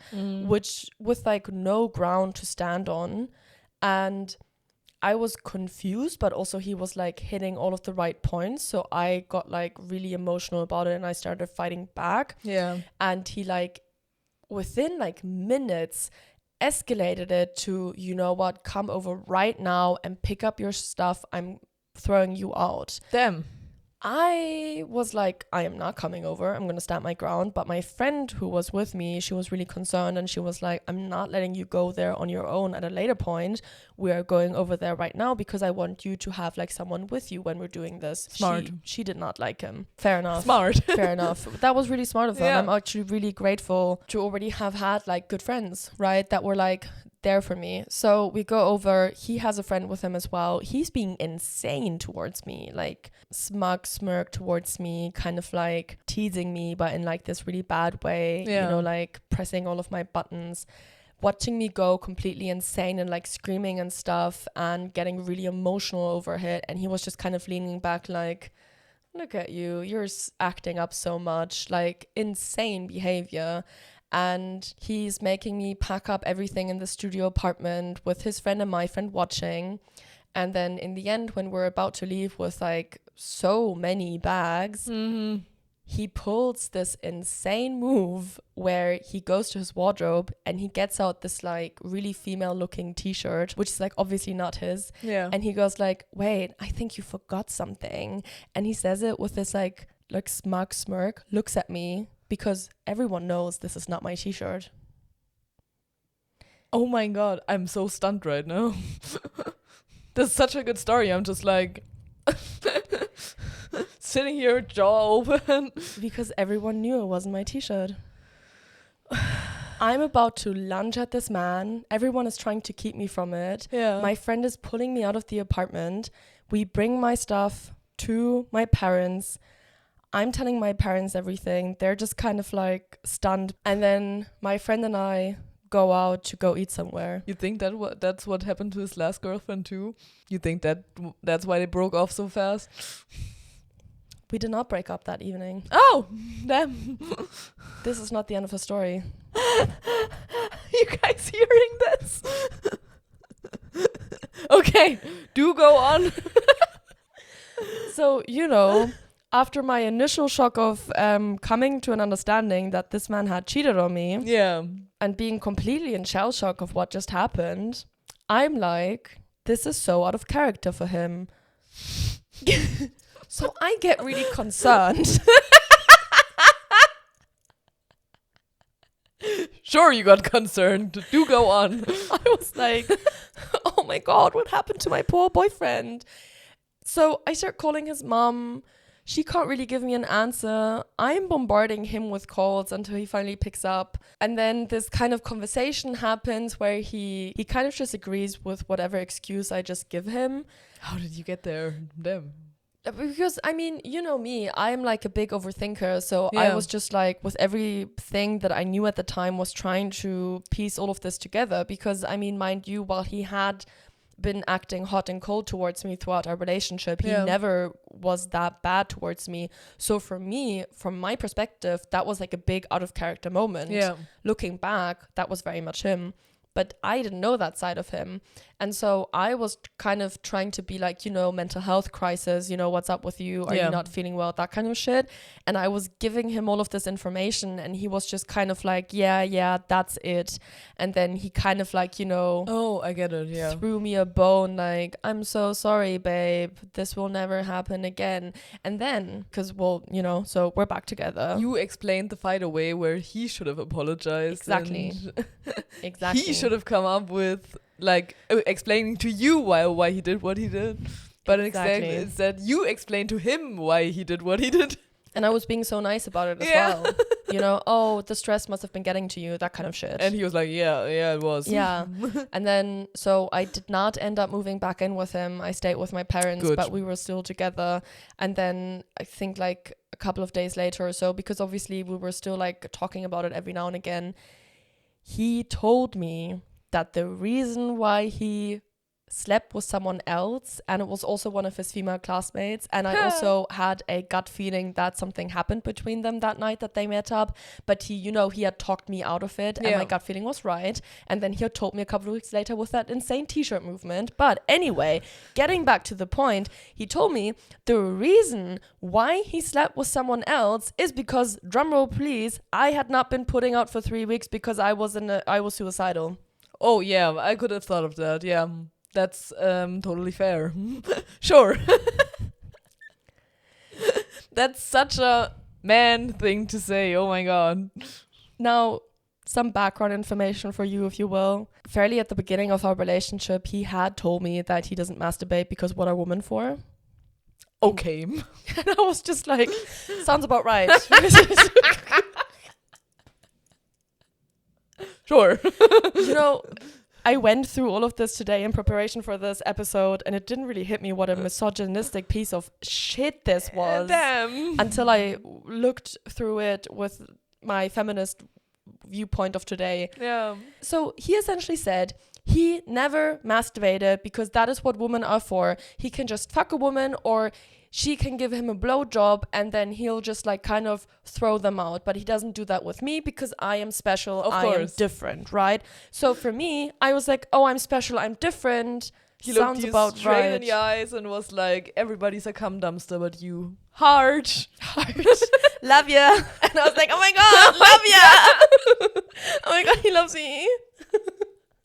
which with like no ground to stand on. And I was confused, but also he was like hitting all of the right points. So I got like really emotional about it, and I started fighting back. Yeah. And he like within like minutes escalated it to, you know what, come over right now and pick up your stuff. I'm throwing you out. Damn. I was like, I am not coming over. I'm going to stand my ground. But my friend who was with me, she was really concerned, and she was like, I'm not letting you go there on your own at a later point. We are going over there right now because I want you to have like someone with you when we're doing this. Smart. She did not like him. Fair enough. Smart. Fair enough. That was really smart of them. Yeah. I'm actually really grateful to already have had like good friends, right? That were like there for me. So we go over. He has a friend with him as well. He's being insane towards me, like smirk towards me, kind of like teasing me, but in like this really bad way. Yeah. You know, like pressing all of my buttons, watching me go completely insane and like screaming and stuff, and getting really emotional over it. And he was just kind of leaning back like, look at you, you're acting up so much, like insane behavior. And he's making me pack up everything in the studio apartment with his friend and my friend watching. And then in the end, when we're about to leave with like so many bags, he pulls this insane move where he goes to his wardrobe and he gets out this like really female looking t-shirt, which is like obviously not his. Yeah. And he goes like, wait, I think you forgot something. And he says it with this like smug smirk, looks at me, because everyone knows this is not my t-shirt. Oh my god, I'm so stunned right now. That's such a good story. I'm just like sitting here, jaw open. Because everyone knew it wasn't my t-shirt. I'm about to lunge at this man. Everyone is trying to keep me from it. Yeah. My friend is pulling me out of the apartment. We bring my stuff to my parents. I'm telling my parents everything. They're just kind of like stunned. And then my friend and I go out to go eat somewhere. You think that's what happened to his last girlfriend too? You think that's why they broke off so fast? We did not break up that evening. Oh, damn. This is not the end of the story. You guys hearing this? Okay, do go on. So, you know, after my initial shock of coming to an understanding that this man had cheated on me, Yeah. and being completely in shell shock of what just happened, I'm like, this is so out of character for him. So I get really concerned. Sure, you got concerned. Do go on. I was like, oh my God, what happened to my poor boyfriend? So I start calling his mom. She can't really give me an answer. I'm bombarding him with calls until he finally picks up. And then this kind of conversation happens where he kind of just agrees with whatever excuse I just give him. How did you get there? Damn. Because, I mean, you know me, I'm like a big overthinker. So Yeah. I was just like, with everything that I knew at the time, was trying to piece all of this together. Because, I mean, mind you, while he had been acting hot and cold towards me throughout our relationship, he never was that bad towards me. So for me, from my perspective, that was like a big out of character moment. Yeah. Looking back, that was very much him. But I didn't know that side of him. And so I was kind of trying to be like, you know, mental health crisis, you know, what's up with you? Are you not feeling well? That kind of shit. And I was giving him all of this information, and he was just kind of like, yeah, that's it. And then he kind of like, you know, Oh, I get it. Yeah. threw me a bone like, I'm so sorry, babe. This will never happen again. And then, because, well, you know, so we're back together. You explained the fight away where he should have apologized. Exactly. and Exactly. He should have come up with like explaining to you why he did what he did. But Exactly. instead you explained to him why he did what he did. And I was being so nice about it as Yeah. well. You know, oh, the stress must have been getting to you, that kind of shit. And he was like, yeah, it was. Yeah. And then, so I did not end up moving back in with him. I stayed with my parents, Good. but we were still together. And then I think like a couple of days later or so, because obviously we were still like talking about it every now and again, he told me that the reason why he slept with someone else, and it was also one of his female classmates, and I also had a gut feeling that something happened between them that night that they met up, but he had talked me out of it, and Yeah. my gut feeling was right. And then he had told me a couple of weeks later with that insane t-shirt movement. But anyway, getting back to the point, he told me the reason why he slept with someone else is because, drumroll please, I had not been putting out for 3 weeks because I was suicidal. Oh, yeah, I could have thought of that. Yeah, that's totally fair. Sure. That's such a man thing to say. Oh, my God. Now, some background information for you, if you will. Fairly at the beginning of our relationship, he had told me that he doesn't masturbate because what are women for? Okay. And I was just like, sounds about right. Sure. You know, I went through all of this today in preparation for this episode, and it didn't really hit me what a misogynistic piece of shit this was Damn. until I looked through it with my feminist viewpoint of today. Yeah. So he essentially said he never masturbated because that is what women are for. He can just fuck a woman, or she can give him a blowjob and then he'll just like kind of throw them out. But he doesn't do that with me because I am special. Of I am course. different, right? So for me, I was like, oh, I'm special. I'm different. He Sounds looked you about straight in right. the eyes and was like, everybody's a cum dumpster but you. Hard. Love ya. And I was like, oh my God, love ya. Oh my God, he loves me.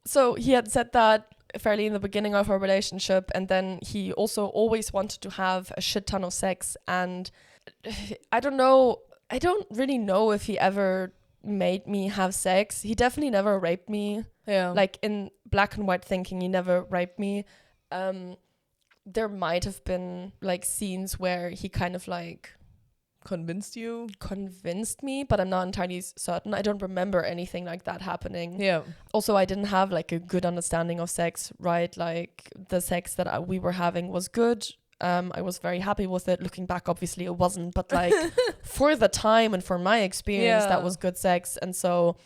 So he had said that fairly in the beginning of our relationship, and then he also always wanted to have a shit ton of sex. And I don't really know if he ever made me have sex. He definitely never raped me. Yeah. Like in black and white thinking, he never raped me. There might have been like scenes where he kind of like convinced you? convinced me, but I'm not entirely certain. I don't remember anything like that happening. Yeah. Also, I didn't have like a good understanding of sex, right? Like the sex that we were having was good. I was very happy with it. Looking back, obviously it wasn't, but like for the time and for my experience, that was good sex. And so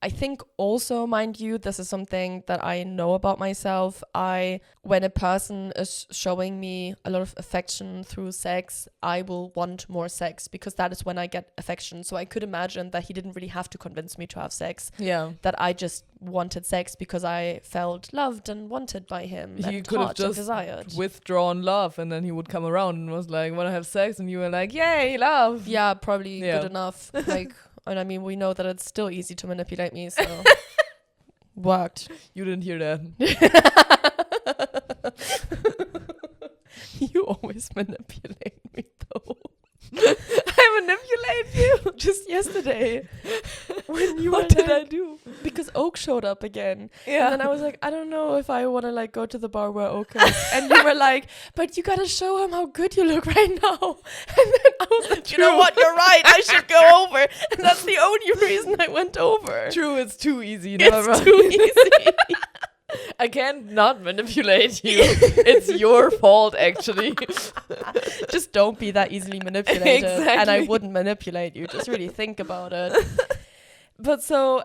I think also, mind you, this is something that I know about myself. When a person is showing me a lot of affection through sex, I will want more sex because that is when I get affection. So I could imagine that he didn't really have to convince me to have sex. Yeah. That I just wanted sex because I felt loved and wanted by him. He and could have taught and just desired. withdrawn love, and then he would come around and was like, "Want to have sex?" And you were like, "Yay, love!" Yeah, probably Yeah. good enough. Like, and I mean, we know that it's still easy to manipulate me, so worked. You didn't hear that. You always manipulate me, though. I manipulate you. Just yesterday, when you What were did I like- do? Because Oak showed up again. Yeah. And then I was like, I don't know if I want to like go to the bar where Oak is. And you were like, but you gotta show him how good you look right now. And then I was like, you know True. what? You're right. I should go over. And that's the only reason I went over. True, it's too easy. Never It's mind. too easy. I can't not manipulate you. It's your fault, actually. Just don't be that easily manipulated. And I Exactly. wouldn't manipulate you. Just really think about it. But so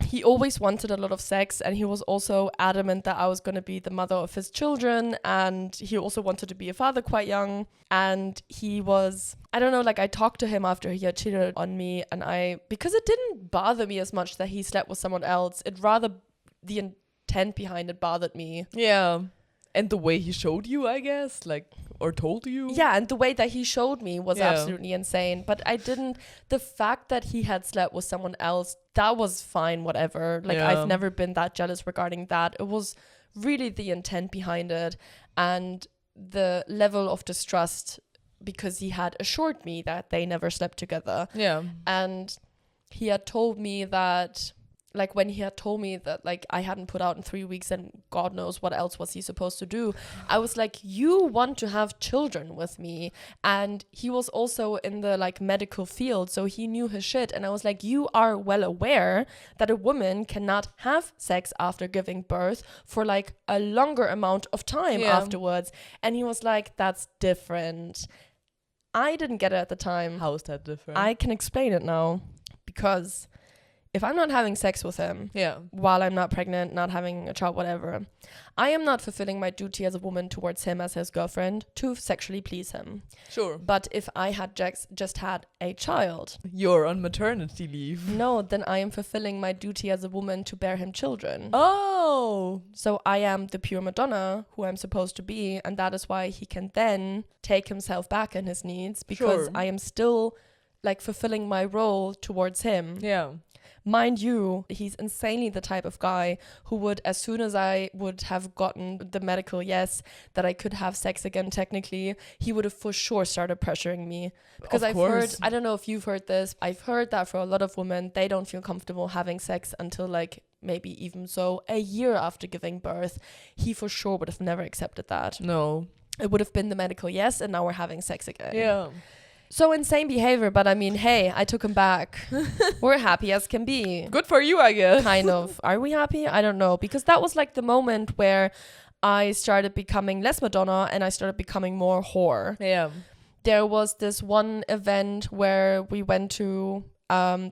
he always wanted a lot of sex, and he was also adamant that I was going to be the mother of his children, and he also wanted to be a father quite young. And he was, I don't know, like I talked to him after he had cheated on me, and because it didn't bother me as much that he slept with someone else, it rather, the intent behind it bothered me. Yeah. And the way he showed you, I guess, like, or told you. Yeah, and the way that he showed me was Yeah. absolutely insane. But the fact that he had slept with someone else, that was fine, whatever. Like, Yeah. I've never been that jealous regarding that. It was really the intent behind it and the level of distrust, because he had assured me that they never slept together. Yeah. And he had told me that, like when he had told me that like I hadn't put out in 3 weeks and God knows what else was he supposed to do, I was like, you want to have children with me. And he was also in the like medical field, so he knew his shit. And I was like, you are well aware that a woman cannot have sex after giving birth for like a longer amount of time afterwards. And he was like, that's different. I didn't get it at the time. How is that different? I can explain it now, because if I'm not having sex with him yeah. while I'm not pregnant, not having a child, whatever, I am not fulfilling my duty as a woman towards him as his girlfriend to sexually please him. Sure. But if I had just had a child, You're on maternity leave. no, then I am fulfilling my duty as a woman to bear him children. Oh. So I am the pure Madonna who I'm supposed to be, and that is why he can then take himself back in his needs, because Sure. I am still like fulfilling my role towards him. Yeah. Mind you, he's insanely the type of guy who would, as soon as I would have gotten the medical yes that I could have sex again technically, he would have for sure started pressuring me. Because Of I've course. heard, I don't know if you've heard this, I've heard that for a lot of women, they don't feel comfortable having sex until like maybe even so a year after giving birth. He for sure would have never accepted that. No. It would have been the medical yes, and now we're having sex again. Yeah. So insane behavior, but I mean, hey, I took him back. We're happy as can be. Good for you, I guess. Kind of. Are we happy? I don't know. Because that was like the moment where I started becoming less Madonna and I started becoming more whore. Yeah. There was this one event where we went to,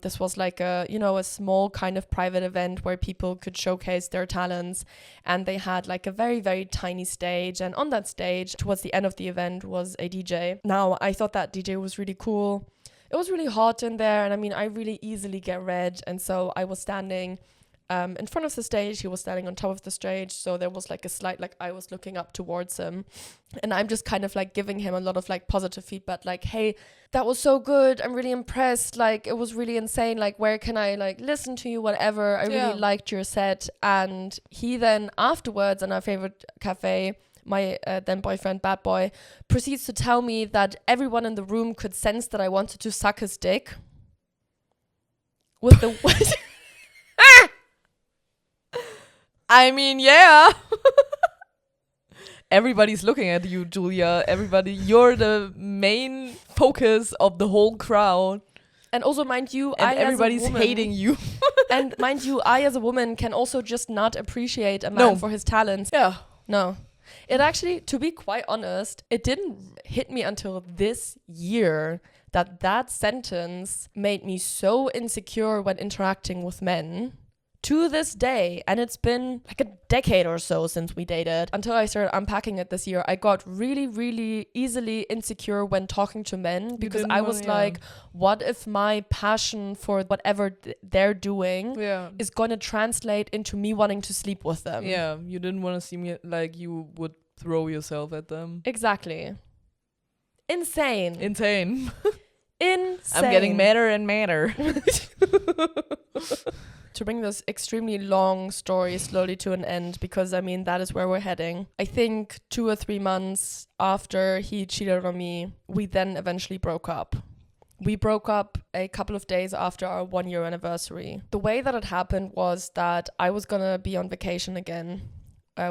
this was like a, you know, a small kind of private event where people could showcase their talents, and they had like a very, very tiny stage, and on that stage towards the end of the event was a DJ. Now I thought that DJ was really cool. It was really hot in there, and I mean, I really easily get red, and so I was standing in front of the stage. He was standing on top of the stage, so there was like a slight, like I was looking up towards him, and I'm just kind of like giving him a lot of like positive feedback, like, hey, that was so good, I'm really impressed, like it was really insane, like where can I like listen to you, whatever, I really liked your set. And he then afterwards in our favorite cafe, my then boyfriend, bad boy, proceeds to tell me that everyone in the room could sense that I wanted to suck his dick with the I mean, yeah. Everybody's looking at you, Julia. Everybody, you're the main focus of the whole crowd. And also, mind you, And I everybody's as a woman, hating you. and mind you, I as a woman can also just not appreciate a man for his talents. Yeah. No. It actually, to be quite honest, it didn't hit me until this year that sentence made me so insecure when interacting with men. To this day, and it's been like a decade or so since we dated, until I started unpacking it this year, I got really, really easily insecure when talking to men, because I was like, what if my passion for whatever they're doing is going to translate into me wanting to sleep with them? Yeah, you didn't want to seem like you would throw yourself at them. Exactly. Insane. Insane. Insane. I'm getting madder and madder. To bring this extremely long story slowly to an end, because I mean, that is where we're heading. I think 2 or 3 months after he cheated on me, we then eventually broke up. We broke up a couple of days after our 1-year anniversary. The way that it happened was that I was gonna be on vacation again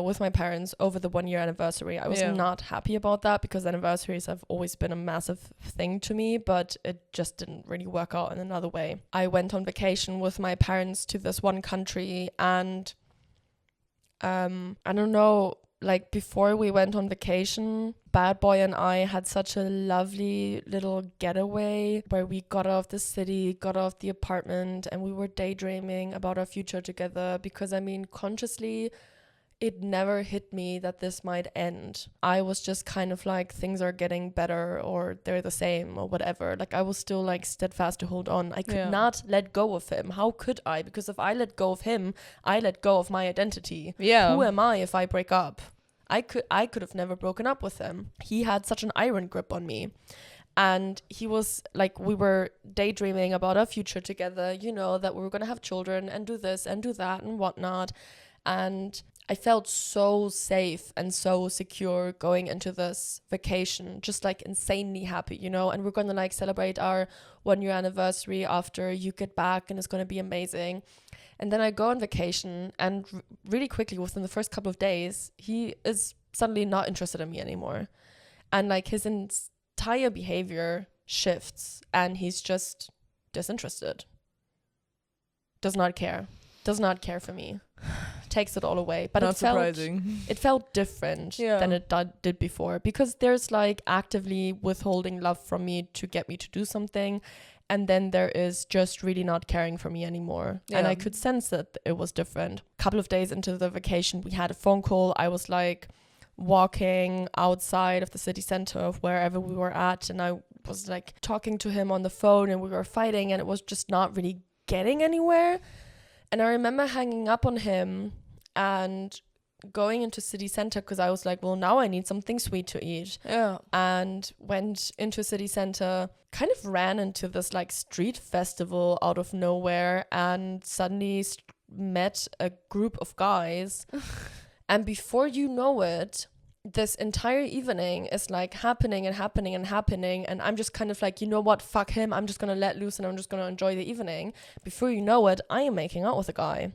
with my parents over the 1-year anniversary. I was not happy about that, because anniversaries have always been a massive thing to me, but it just didn't really work out in another way. I went on vacation with my parents to this one country, and I don't know, like before we went on vacation, Bad Boy and I had such a lovely little getaway where we got out of the city, got out of the apartment, and we were daydreaming about our future together, because I mean, consciously, it never hit me that this might end. I was just kind of like, things are getting better, or they're the same, or whatever. Like I was still like steadfast to hold on. I could not let go of him. How could I? Because if I let go of him, I let go of my identity. Yeah. Who am I if I break up? I could have never broken up with him. He had such an iron grip on me. And he was like, we were daydreaming about our future together, you know, that we were going to have children and do this and do that and whatnot. And I felt so safe and so secure going into this vacation, just like insanely happy, you know, and we're going to like celebrate our 1 year anniversary after you get back and it's going to be amazing. And then I go on vacation and really quickly within the first couple of days, he is suddenly not interested in me anymore. And like his entire behavior shifts and he's just disinterested. Does not care for me. Takes it all away. But Not surprising. It felt different than it did before, because there's like actively withholding love from me to get me to do something, and then there is just really not caring for me anymore. And I could sense that it was different. A couple of days into the vacation, we had a phone call. I was like walking outside of the city center of wherever we were at, and I was like talking to him on the phone, and we were fighting, and it was just not really getting anywhere. And I remember hanging up on him and going into city center because I was like, well, now I need something sweet to eat. Yeah. And went into city center, kind of ran into this like street festival out of nowhere, and suddenly met a group of guys. And before you know it, this entire evening is like happening. And I'm just kind of like, you know what, fuck him. I'm just going to let loose and I'm just going to enjoy the evening. Before you know it, I am making out with a guy.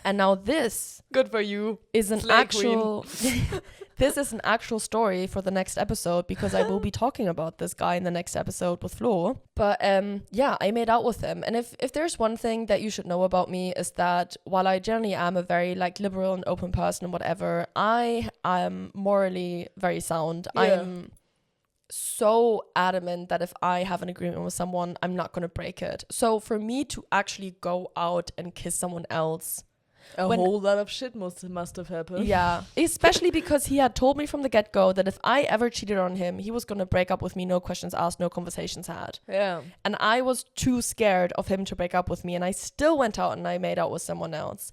And now this Good for you. is an Slay actual this is an actual story for the next episode, because I will be talking about this guy in the next episode with Flo. But yeah, I made out with him. And if there's one thing that you should know about me, is that while I generally am a very like liberal and open person and whatever, I am morally very sound. Yeah. I'm so adamant that if I have an agreement with someone, I'm not going to break it. So for me to actually go out and kiss someone else, A whole lot of shit must have happened. yeah, especially because he had told me from the get-go that if I ever cheated on him, he was going to break up with me, no questions asked, no conversations had. Yeah. And I was too scared of him to break up with me, and I still went out and I made out with someone else.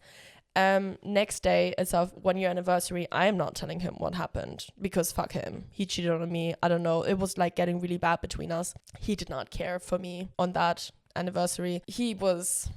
Next day, it's our 1 year anniversary. I am not telling him what happened, because fuck him. He cheated on me. I don't know. It was like getting really bad between us. He did not care for me on that anniversary. He was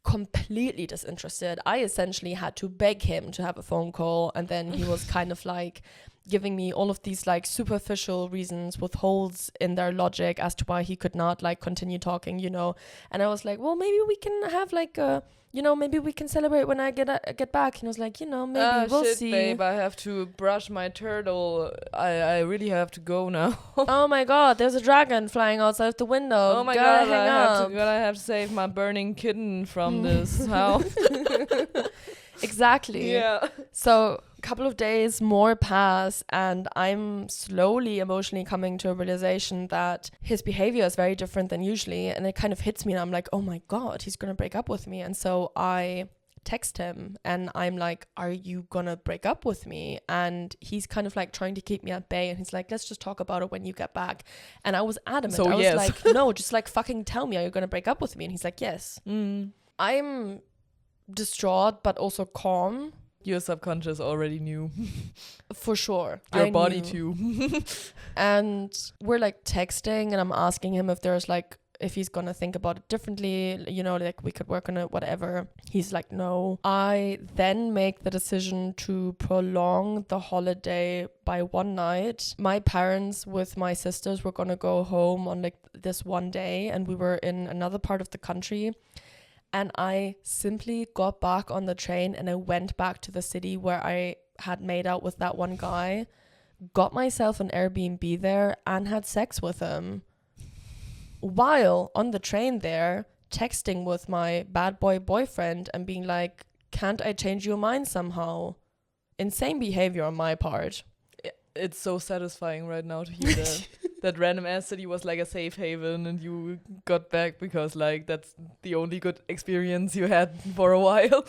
completely disinterested. I essentially had to beg him to have a phone call, and then he was kind of like giving me all of these like superficial reasons with holes in their logic as to why he could not like continue talking, you know. And I was like, well, maybe we can have like a, you know, maybe we can celebrate when I get back. And he was like, you know, maybe we'll shit, see. Babe, I have to brush my turtle. I really have to go now. Oh my god, there's a dragon flying outside the window. Oh my Gotta god, hang up. I have to save my burning kitten from this house. Exactly. Yeah. So a couple of days more pass, and I'm slowly emotionally coming to a realization that his behavior is very different than usually, and it kind of hits me, and I'm like, oh my god, he's gonna break up with me. And so I text him and I'm like, are you gonna break up with me? And he's kind of like trying to keep me at bay, and he's like, let's just talk about it when you get back. And I was adamant. So I was yes. like, no, just like fucking tell me, are you gonna break up with me? And he's like, yes. I'm distraught but also calm. Your subconscious already knew. For sure. Your I body knew. too. And we're like texting, and I'm asking him if there's like, if he's gonna think about it differently, you know, like we could work on it, whatever. He's like, no. I then make the decision to prolong the holiday by one night. My parents with my sisters were gonna go home on like this one day, and we were in another part of the country. And I simply got back on the train and I went back to the city where I had made out with that one guy, got myself an Airbnb there, and had sex with him. While on the train there, texting with my bad boy boyfriend and being like, can't I change your mind somehow? Insane behavior on my part. It's so satisfying right now to hear that. That random ass city was like a safe haven, and you got back because like that's the only good experience you had for a while.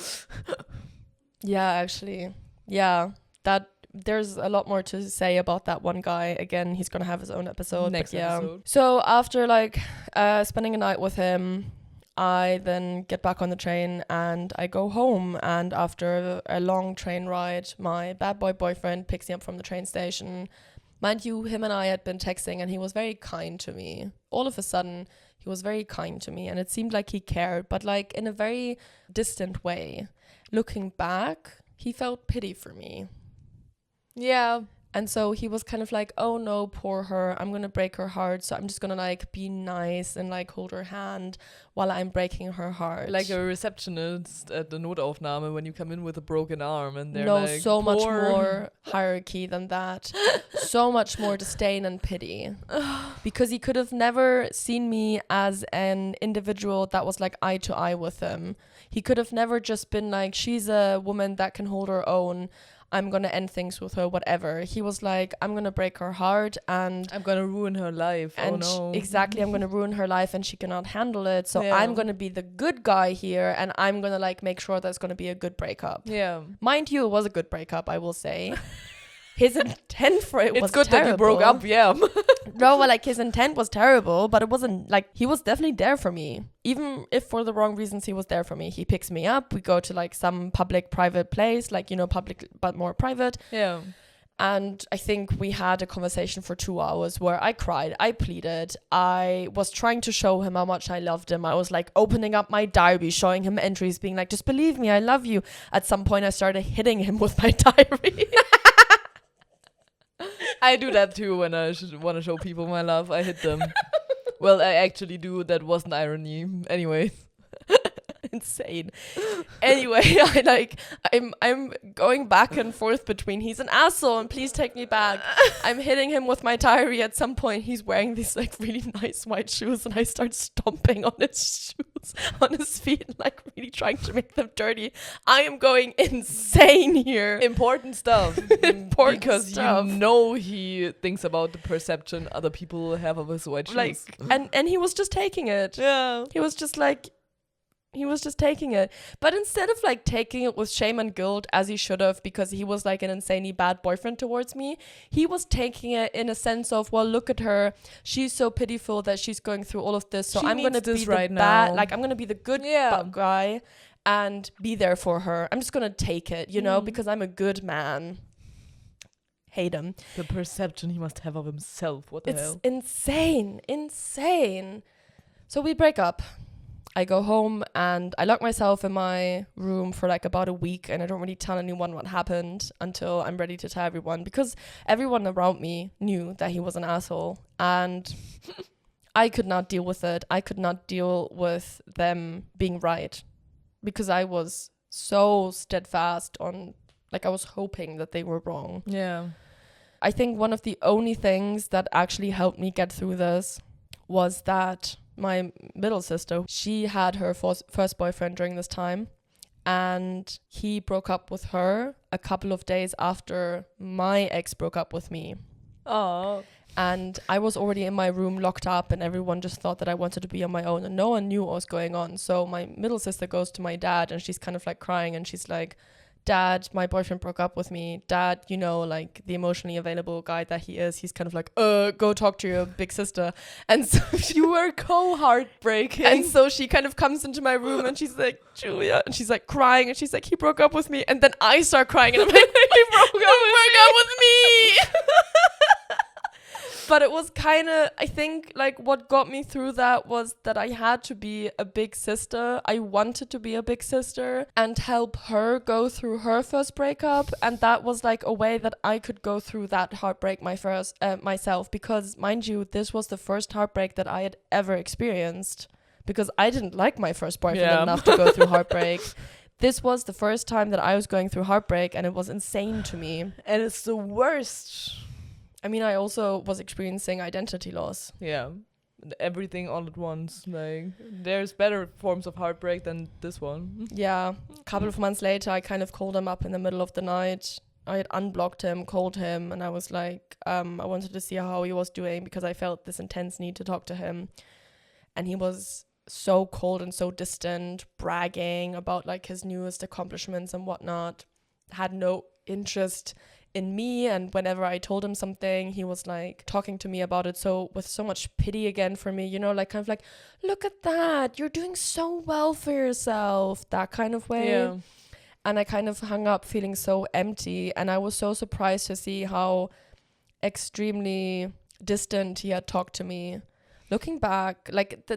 Yeah, actually. Yeah, that there's a lot more to say about that one guy. Again, he's gonna have his own episode. Next but yeah. episode. So after like spending a night with him, I then get back on the train and I go home. And after a long train ride, my bad boy boyfriend picks me up from the train station. Mind you, him and I had been texting, and he was very kind to me. All of a sudden, he was very kind to me, and it seemed like he cared, but like in a very distant way. Looking back, he felt pity for me. Yeah. And so he was kind of like, oh no, poor her, I'm gonna break her heart, so I'm just gonna like be nice and like hold her hand while I'm breaking her heart. Like a receptionist at the Notaufnahme when you come in with a broken arm and they're no, like, so much "Poor." more hierarchy than that. So much more disdain and pity. Because he could have never seen me as an individual that was like eye to eye with him. He could have never just been like, she's a woman that can hold her own, I'm gonna end things with her, whatever. He was like, I'm gonna break her heart and I'm gonna ruin her life. and Oh no. exactly, I'm gonna ruin her life and she cannot handle it. So Yeah. I'm gonna be the good guy here and I'm gonna like make sure there's gonna be a good breakup. Yeah. Mind you, it was a good breakup, I will say. His intent for it was It's good terrible. that you broke up, yeah. No, well, like his intent was terrible, but it wasn't like, he was definitely there for me. Even if for the wrong reasons, he was there for me. He picks me up. We go to like some public private place, like, you know, public but more private. Yeah. And I think we had a conversation for 2 hours where I cried, I pleaded, I was trying to show him how much I loved him. I was like opening up my diary, showing him entries, being like, just believe me, I love you. At some point I started hitting him with my diary. I do that too when I want to show people my love. I hit them. Well, I actually do. That wasn't irony. Anyway. Insane. Anyway, I'm going back and forth between he's an asshole and please take me back. I'm hitting him with my diary. At some point he's wearing these like really nice white shoes and I start stomping on his shoes, on his feet, and like really trying to make them dirty. I am going insane here. Important stuff. Important because stuff. you know he thinks about the perception other people have of his white shoes. Like and he was just taking it. Yeah. He was just taking it. But instead of like taking it with shame and guilt as he should have, because he was like an insanely bad boyfriend towards me, he was taking it in a sense of, well, look at her. She's so pitiful that she's going through all of this. So I'm going to be the right bad, now. like I'm going to be the good Yeah. guy and be there for her. I'm just going to take it, you know, because I'm a good man. Hate him. The perception he must have of himself. What the It's hell? insane. So we break up. I go home and I lock myself in my room for like about a week and I don't really tell anyone what happened until I'm ready to tell everyone, because everyone around me knew that he was an asshole and I could not deal with it. I could not deal with them being right because I was so steadfast on, like, I was hoping that they were wrong. Yeah. I think one of the only things that actually helped me get through this was that my middle sister, she had her first boyfriend during this time and he broke up with her a couple of days after my ex broke up with me. Oh. And I was already in my room locked up and everyone just thought that I wanted to be on my own and no one knew what was going on. So my middle sister goes to my dad and she's kind of like crying and she's like, Dad, my boyfriend broke up with me. Dad, you know, like the emotionally available guy that he is, he's kind of like, go talk to your big sister. And so You were co-heartbreaking. and so she kind of comes into my room and she's like, Julia, and she's like crying and she's like, he broke up with me. And then I start crying and I'm like, he broke up with me. But it was kind of, I think, like what got me through that was that I had to be a big sister. I wanted to be a big sister and help her go through her first breakup. And that was like a way that I could go through that heartbreak myself. Because mind you, this was the first heartbreak that I had ever experienced. Because I didn't like my first boyfriend enough to go through heartbreak. This was the first time that I was going through heartbreak and it was insane to me. And it's the worst. I mean, I also was experiencing identity loss. Yeah. Everything all at once. Like, there's better forms of heartbreak than this one. Yeah. A couple of months later, I kind of called him up in the middle of the night. I had unblocked him, called him, and I was like, I wanted to see how he was doing because I felt this intense need to talk to him. And he was so cold and so distant, bragging about like his newest accomplishments and whatnot. Had no interest in me, and whenever I told him something, he was like talking to me about it, so with so much pity again for me, you know, like kind of like, look at that, you're doing so well for yourself, that kind of way. Yeah. And I kind of hung up feeling so empty, and I was so surprised to see how extremely distant he had talked to me. Looking back, like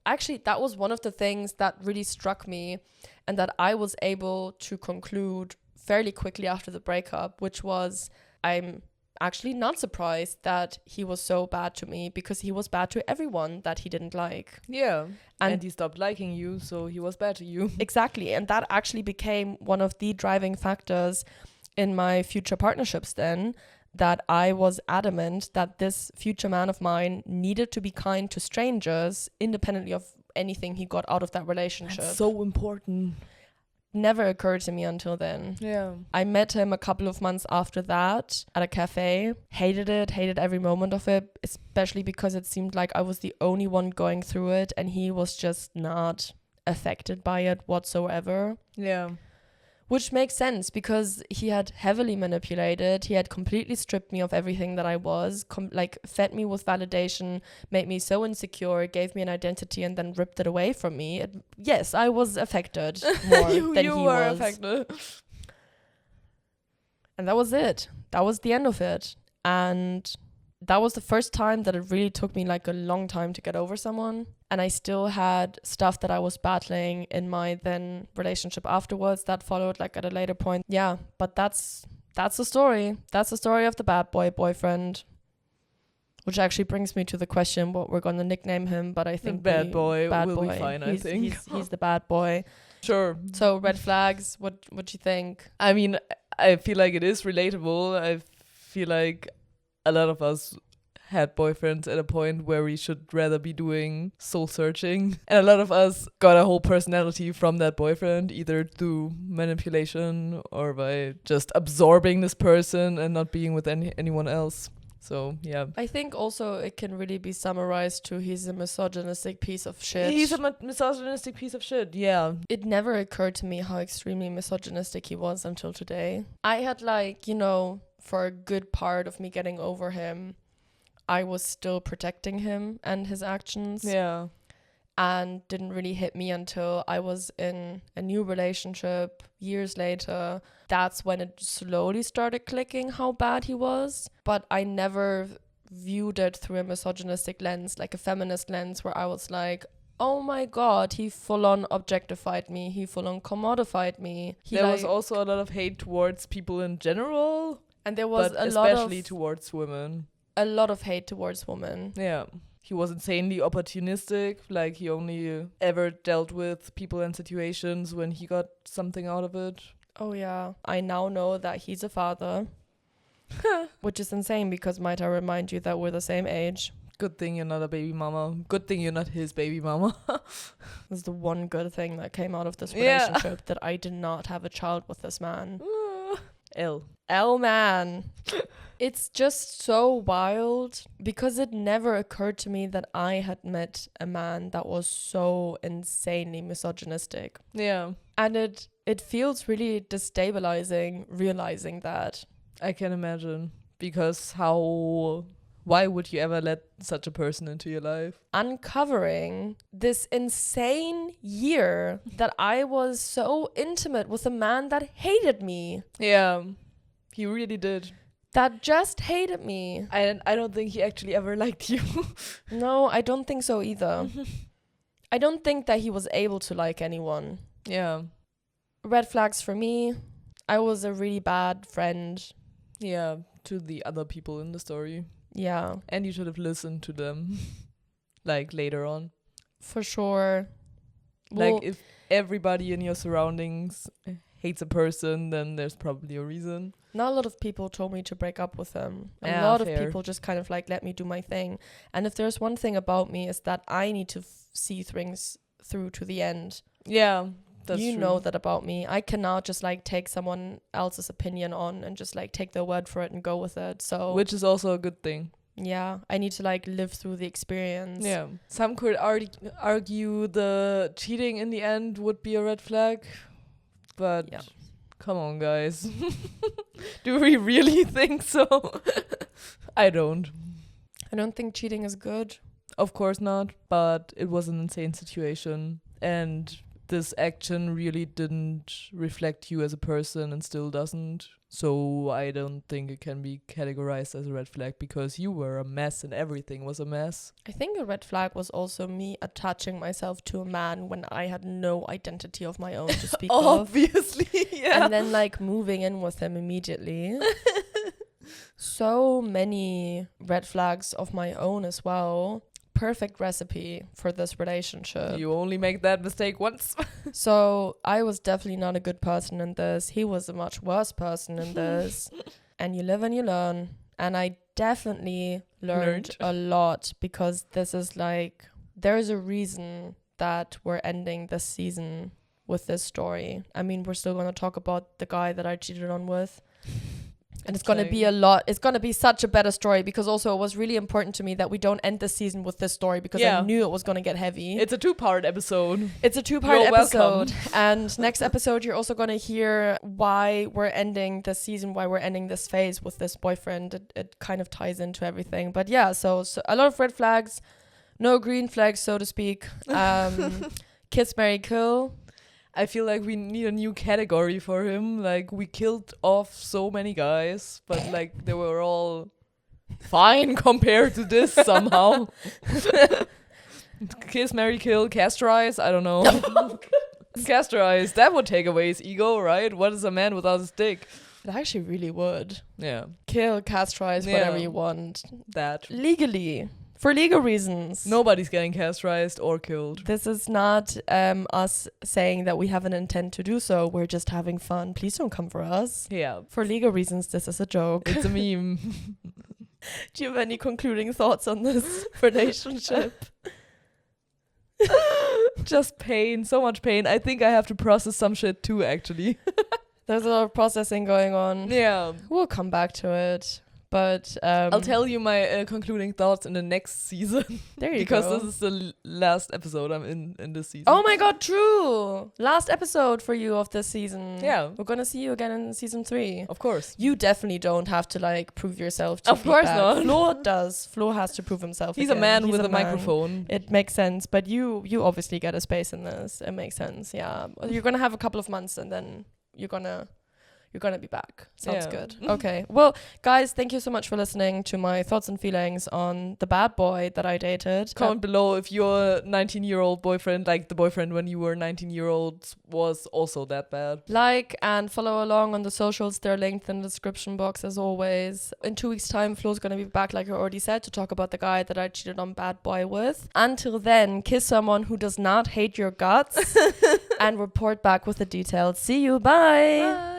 actually that was one of the things that really struck me and that I was able to conclude fairly quickly after the breakup, which was, I'm actually not surprised that he was so bad to me, because he was bad to everyone that he didn't like. Yeah. And And he stopped liking you, so he was bad to you. exactly. And that actually became one of the driving factors in my future partnerships then, that I was adamant that this future man of mine needed to be kind to strangers independently of anything he got out of that relationship. That's so important. Never occurred to me until then. Yeah. I met him a couple of months after that at a cafe. Hated it, hated every moment of it, especially because it seemed like I was the only one going through it and he was just not affected by it whatsoever. Yeah. Which makes sense, because he had heavily manipulated. He had completely stripped me of everything that I was, fed me with validation, made me so insecure, gave me an identity, and then ripped it away from me. Yes, I was affected more than he were was. affected. And that was it. That was the end of it. And that was the first time that it really took me like a long time to get over someone. And I still had stuff that I was battling in my then relationship afterwards that followed like at a later point. Yeah, but that's the story. That's the story of the bad boy boyfriend. Which actually brings me to the question what we're going to nickname him, but I think bad boy will be fine, I think. He's the bad boy. Sure. So red flags, what do you think? I mean, I feel like it is relatable. I feel like a lot of us had boyfriends at a point where we should rather be doing soul searching. And a lot of us got a whole personality from that boyfriend, either through manipulation or by just absorbing this person and not being with anyone else. So, yeah. I think also it can really be summarized to he's a misogynistic piece of shit. He's a misogynistic piece of shit, yeah. It never occurred to me how extremely misogynistic he was until today. I had for a good part of me getting over him, I was still protecting him and his actions. Yeah. And didn't really hit me until I was in a new relationship years later. That's when it slowly started clicking how bad he was. But I never viewed it through a misogynistic lens, like a feminist lens, where I was like, oh my God, he full on objectified me. He full on commodified me. There was also a lot of hate towards people in general. And there was especially towards women. A lot of hate towards women. Yeah. He was insanely opportunistic. Like, he only ever dealt with people and situations when he got something out of it. Oh, yeah. I now know that he's a father. Which is insane, because might I remind you that we're the same age. Good thing you're not a baby mama. Good thing you're not his baby mama. That's the one good thing that came out of this relationship, that I did not have a child with this man. L man. It's just so wild, because it never occurred to me that I had met a man that was so insanely misogynistic. Yeah. And it feels really destabilizing realizing that. I can imagine. Because why would you ever let such a person into your life? Uncovering this insane year that I was so intimate with a man that hated me. Yeah, he really did. That just hated me. I don't think he actually ever liked you. No, I don't think so either. I don't think that he was able to like anyone. Yeah. Red flags for me. I was a really bad friend. Yeah, to the other people in the story. Yeah. And you should have listened to them. Like, later on. For sure. Like, if everybody in your surroundings hates a person, then there's probably a reason. Not a lot of people told me to break up with them. Yeah, a lot fair. of people just kind of let me do my thing. And if there's one thing about me, is that I need to see things through to the end. Yeah, that's true. You know that about me. I cannot just take someone else's opinion on and just take their word for it and go with it. So, which is also a good thing. Yeah, I need to live through the experience. Yeah. Some could argue the cheating in the end would be a red flag. But yeah. Come on, guys. Do we really think so? I don't. I don't think cheating is good. Of course not, but it was an insane situation. And this action really didn't reflect you as a person and still doesn't. So I don't think it can be categorized as a red flag because you were a mess and everything was a mess. I think a red flag was also me attaching myself to a man when I had no identity of my own to speak of. Obviously, yeah. And then like moving in with him immediately. So many red flags of my own as well. Perfect recipe for this relationship. You only make that mistake once. So I was definitely not a good person in this. He was a much worse person in this. And you live and you learn. And I definitely learned a lot because this is like, there's a reason that we're ending this season with this story. I mean, we're still going to talk about the guy that I cheated on with. And it's going to be a lot. It's going to be such a better story because also it was really important to me that we don't end the season with this story because I knew it was going to get heavy. It's a 2-part episode. It's a 2-part episode. Welcome. And next episode, you're also going to hear why we're ending this season, why we're ending this phase with this boyfriend. It kind of ties into everything. But yeah, so a lot of red flags, no green flags, so to speak. Kiss, marry, kill. I feel like we need a new category for him. Like, we killed off so many guys, but like they were all fine compared to this somehow. Kiss, marry, kill, castrize, I don't know. Castrize, that would take away his ego, right? What is a man without his dick? It actually really would. Yeah. Kill, castrize, whatever you want. That. Legally. For legal reasons. Nobody's getting castrized or killed. This is not us saying that we have an intent to do so. We're just having fun. Please don't come for us. Yeah. For legal reasons, this is a joke. It's a meme. Do you have any concluding thoughts on this relationship? Just pain. So much pain. I think I have to process some shit too, actually. There's a lot of processing going on. Yeah. We'll come back to it. But I'll tell you my concluding thoughts in the next season. There you because go. this is the last episode I'm in this season. Oh my god, true. Last episode for you of this season. Yeah. We're gonna see you again in season 3. Of course. You definitely don't have to like prove yourself to Of course not. Flo does. Flo has to prove himself. He's again. a man He's with a man. microphone. It makes sense. But you obviously get a space in this. It makes sense. Yeah. You're gonna have a couple of months and then you're gonna be back. Sounds good. Okay. Well, guys, thank you so much for listening to my thoughts and feelings on the bad boy that I dated. Comment below if your 19-year-old boyfriend, like the boyfriend when you were 19-year-old, was also that bad. Like and follow along on the socials. They're linked in the description box as always. In 2 weeks' time, Flo's going to be back, like I already said, to talk about the guy that I cheated on bad boy with. Until then, kiss someone who does not hate your guts and report back with the details. See you. Bye. Bye.